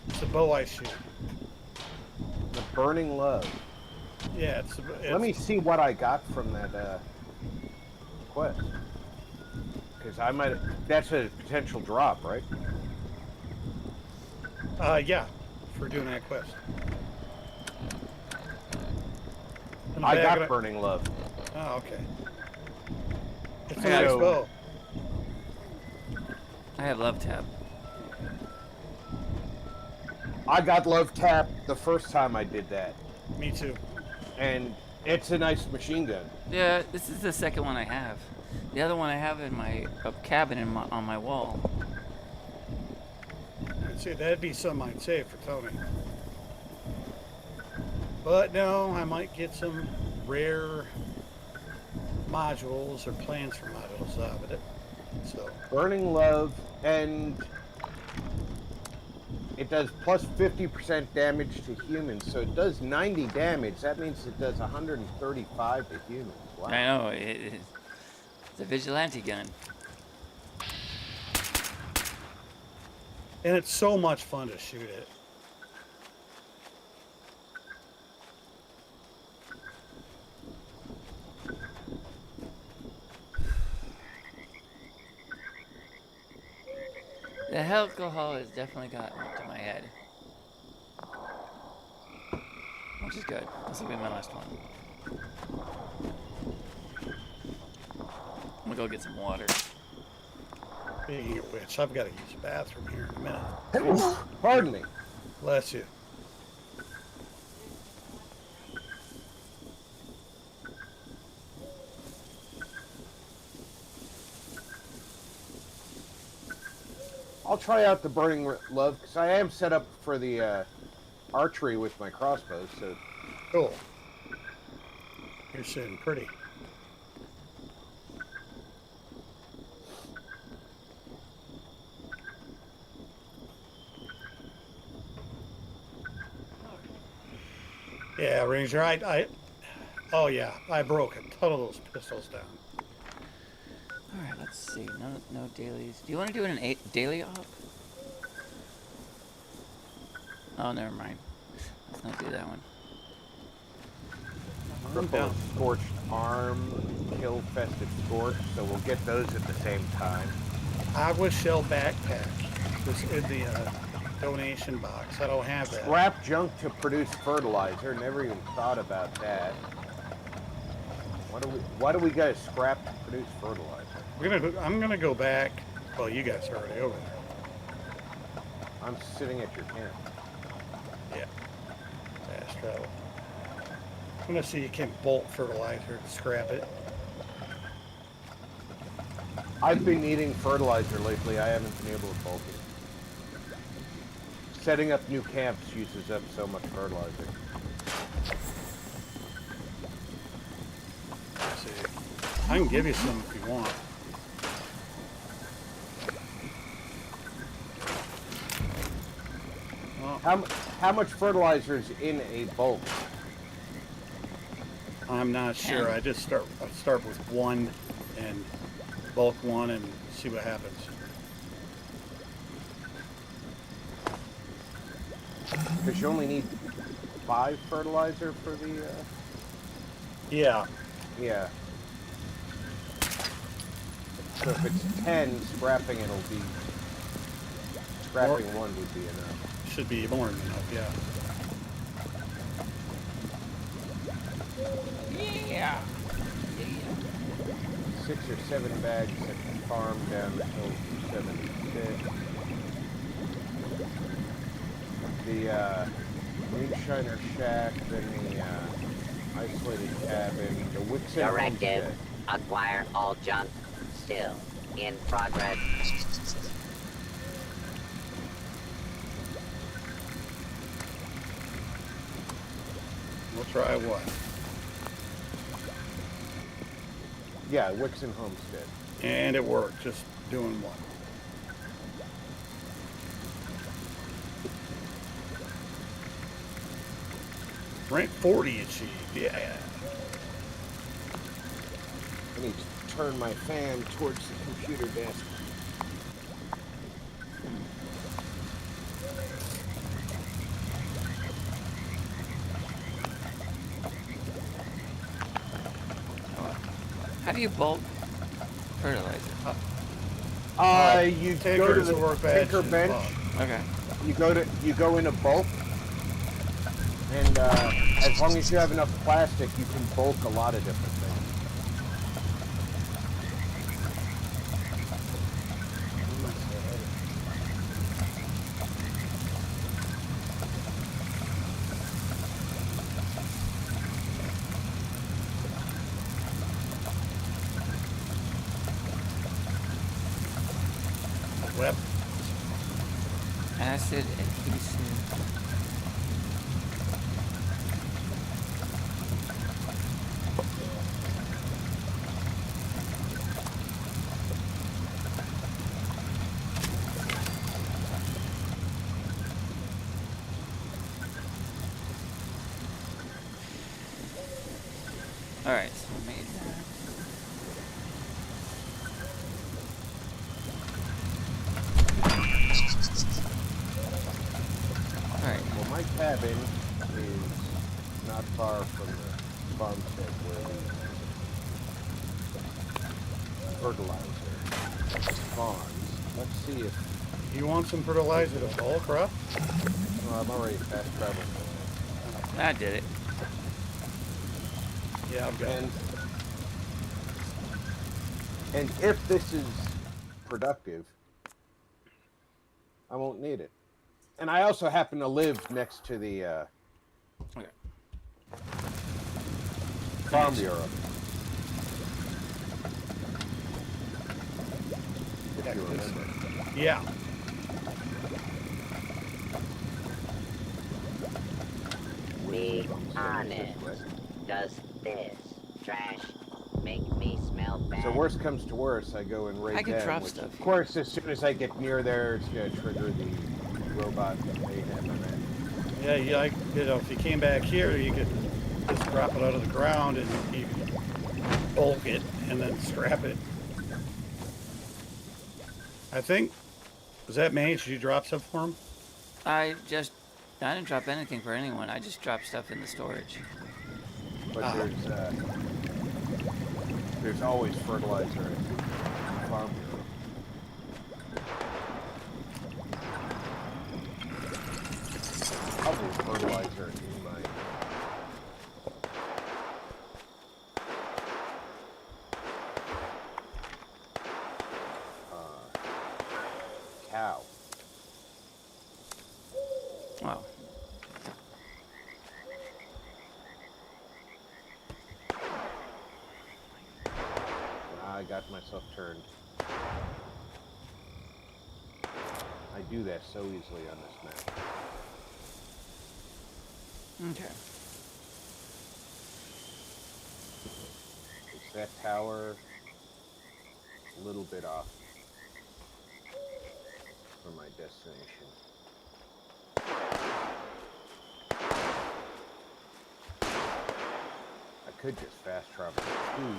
It's a bow I shoot. The burning love. Yeah, Let me see what I got from that quest. Because I might. That's a potential drop, right? Yeah, for doing that quest. I got burning love. Oh, okay. It's a nice bow. I have love tab. I got love tap the first time I did that. Me too. And it's a nice machine gun. Yeah, this is the second one I have. The other one I have in my cabin on my wall. I'd say that'd be something I'd save for Tony. But no, I might get some rare modules or plans for modules out of it. So Burning Love, and it does plus 50% damage to humans, so it does 90 damage. That means it does 135 to humans. Wow. I know, it's a vigilante gun. and it's so much fun to shoot it. The alcohol has definitely gotten to my head. Which is good. This will be my last one. I'm gonna go get some water. Speaking of which, I've got to use the bathroom here in a minute. Pardon me. Bless you. I'll try out the Burning Love, because I am set up for the archery with my crossbow, so... Cool. You're sitting pretty. Yeah, Ranger, oh yeah, I broke a ton of those pistols down. Alright, let's see. No dailies. Do you want to do an daily op? Oh, never mind. Let's not do that one. Triple Scorched Arm, Kill Festive Scorch, so we'll get those at the same time. Agua Shell Backpack was in the donation box. I don't have that. Scrap junk to produce fertilizer. Never even thought about that. Why do we got scrap to produce fertilizer? I'm gonna go back. Well, you guys are already over there. I'm sitting at your camp. Yeah. Fast travel. I'm gonna see you can bolt fertilizer to scrap it. I've been needing fertilizer lately. I haven't been able to bulk it. Setting up new camps uses up so much fertilizer. Let's see. I can give you some if you want. Well, how much fertilizer is in a bulk? I'm not sure. I just start with one and bulk one and see what happens. Because you only need 5 fertilizer for the... Yeah. Yeah. So if it's 10, scrapping it'll be... Scrapping one would be enough. Should be more than enough, yeah. Yeah. 6 or 7 bags at the farm down till 76. The Moonshiner Shack, then the isolated cabin, the Wixon Directive, homestead. acquire all junk. Still in progress. We'll try what? Yeah, Wixon Homestead. And it worked, just doing one. Rank 40 achieved, yeah. I need to turn my fan towards the computer desk. How do you bulk fertilizer? You go to the Tinker Bench. Okay. You go in a bulk, and as long as you have enough plastic, you can bulk a lot of different things. Weapons. Acid adhesive. Alright, so we made that. Alright. Well, my cabin is not far from the farmstead where the fertilizer spawns. Let's see if... You want some fertilizer to bulk, Rob? Well, I'm already fast traveling. I did it. Yeah, I've got it. And if this is productive, I won't need it. And I also happen to live next to the Farm Bureau. If you remember. Yeah. Be honest. Does this trash make me smell bad? So worst comes to worst, I go and raid I can them, drop which stuff. of course, as soon as I get near there, it's going to trigger the robot mayhem event. Yeah, if you came back here, you could just drop it out of the ground and you could bulk it and then scrap it. I think, was that Mage? Did you drop stuff for him? I didn't drop anything for anyone. I just dropped stuff in the storage. But there's always fertilizer at the Farm Bureau. Probably fertilizer in my... cow. Wow. I got myself turned. I do that so easily on this map. Okay. It's that tower a little bit off from my destination. I could just fast travel too.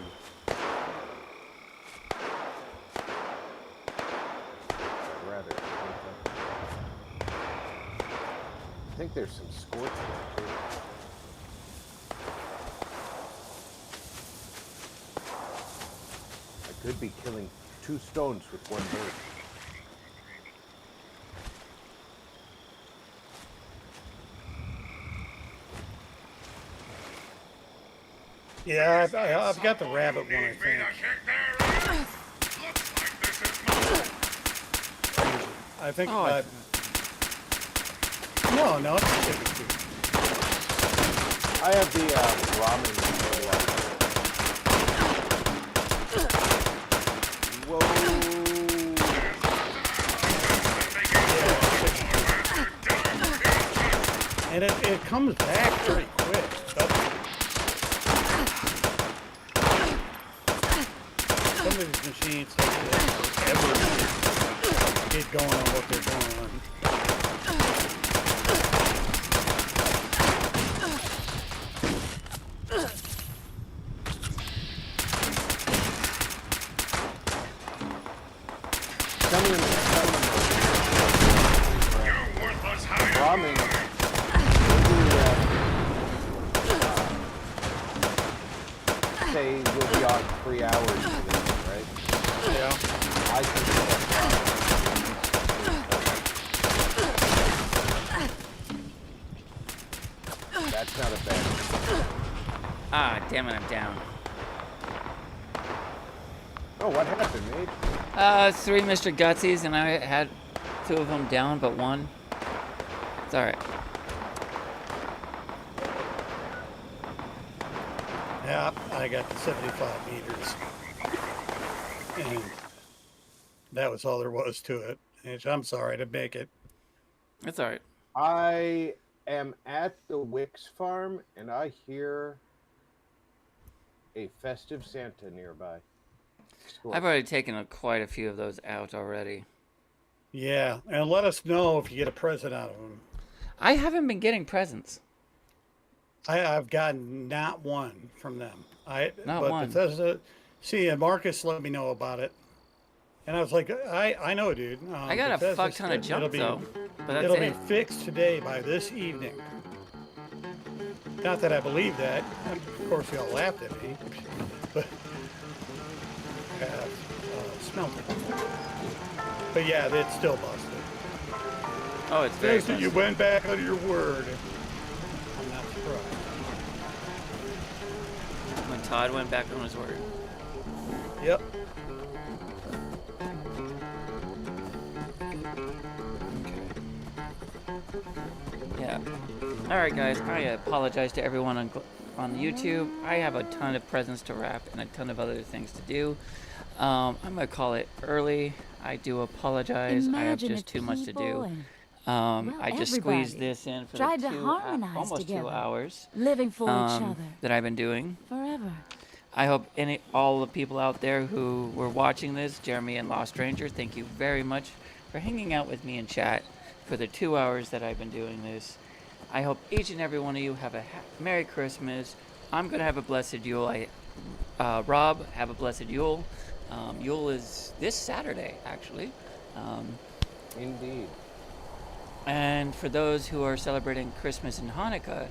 I'd rather. I think there's some scorch there too. I could be killing 2 stones with 1 bird. Yeah, I've got the rabbit one, I think. I think. No, it's a chicken coop. I have the ramen fertilizer. Whoa! Yeah, and it comes back pretty quick. Some of these machines take forever to get going on what they're going on. Ramen. Say we'll be on 3 hours today, right? Yeah. I can That's not a bad. Ah, damn it, I'm down. Oh, what happened, mate? 3 Mr. Gutsies, and I had 2 of them down, but 1. It's alright. Yeah, I got the 75 meters. And that was all there was to it. And I'm sorry to make it. It's alright. I am at the Wicks farm, and I hear a festive Santa nearby. I've already taken quite a few of those out already. Yeah, and let us know if you get a present out of them. I haven't been getting presents. I've gotten not one from them. Not but one. Bethesda, see, and Marcus let me know about it, and I was like, I know, dude. I got a fuck ton of junk though, but that's it'll it. be fixed today by this evening. Not that I believe that. Of course, y'all laughed at me, but smelled it. But yeah, it's still busted. Oh, it's very Bethesda, you went back on your word. I'm not surprised. When Todd went back on his word. Yep. Yeah. All right, guys. I apologize to everyone on YouTube. I have a ton of presents to wrap and a ton of other things to do. I'm gonna call it early. I do apologize. I have just too much to do. I just squeezed this in for tried the to harmonize almost together, 2 hours living for each other that I've been doing. forever. I hope all the people out there who were watching this, Jeremy and Lost Stranger, thank you very much for hanging out with me in chat for the 2 hours that I've been doing this. I hope each and every one of you have a Merry Christmas. I'm going to have a blessed Yule. Rob, have a blessed Yule. Yule is this Saturday, actually. Indeed. And for those who are celebrating Christmas and Hanukkah,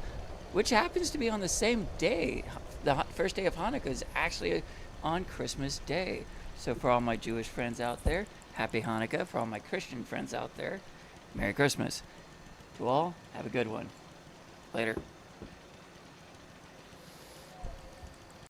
which happens to be on the same day, the first day of Hanukkah is actually on Christmas Day. So for all my Jewish friends out there, Happy Hanukkah. For all my Christian friends out there, Merry Christmas. To all, have a good one. Later.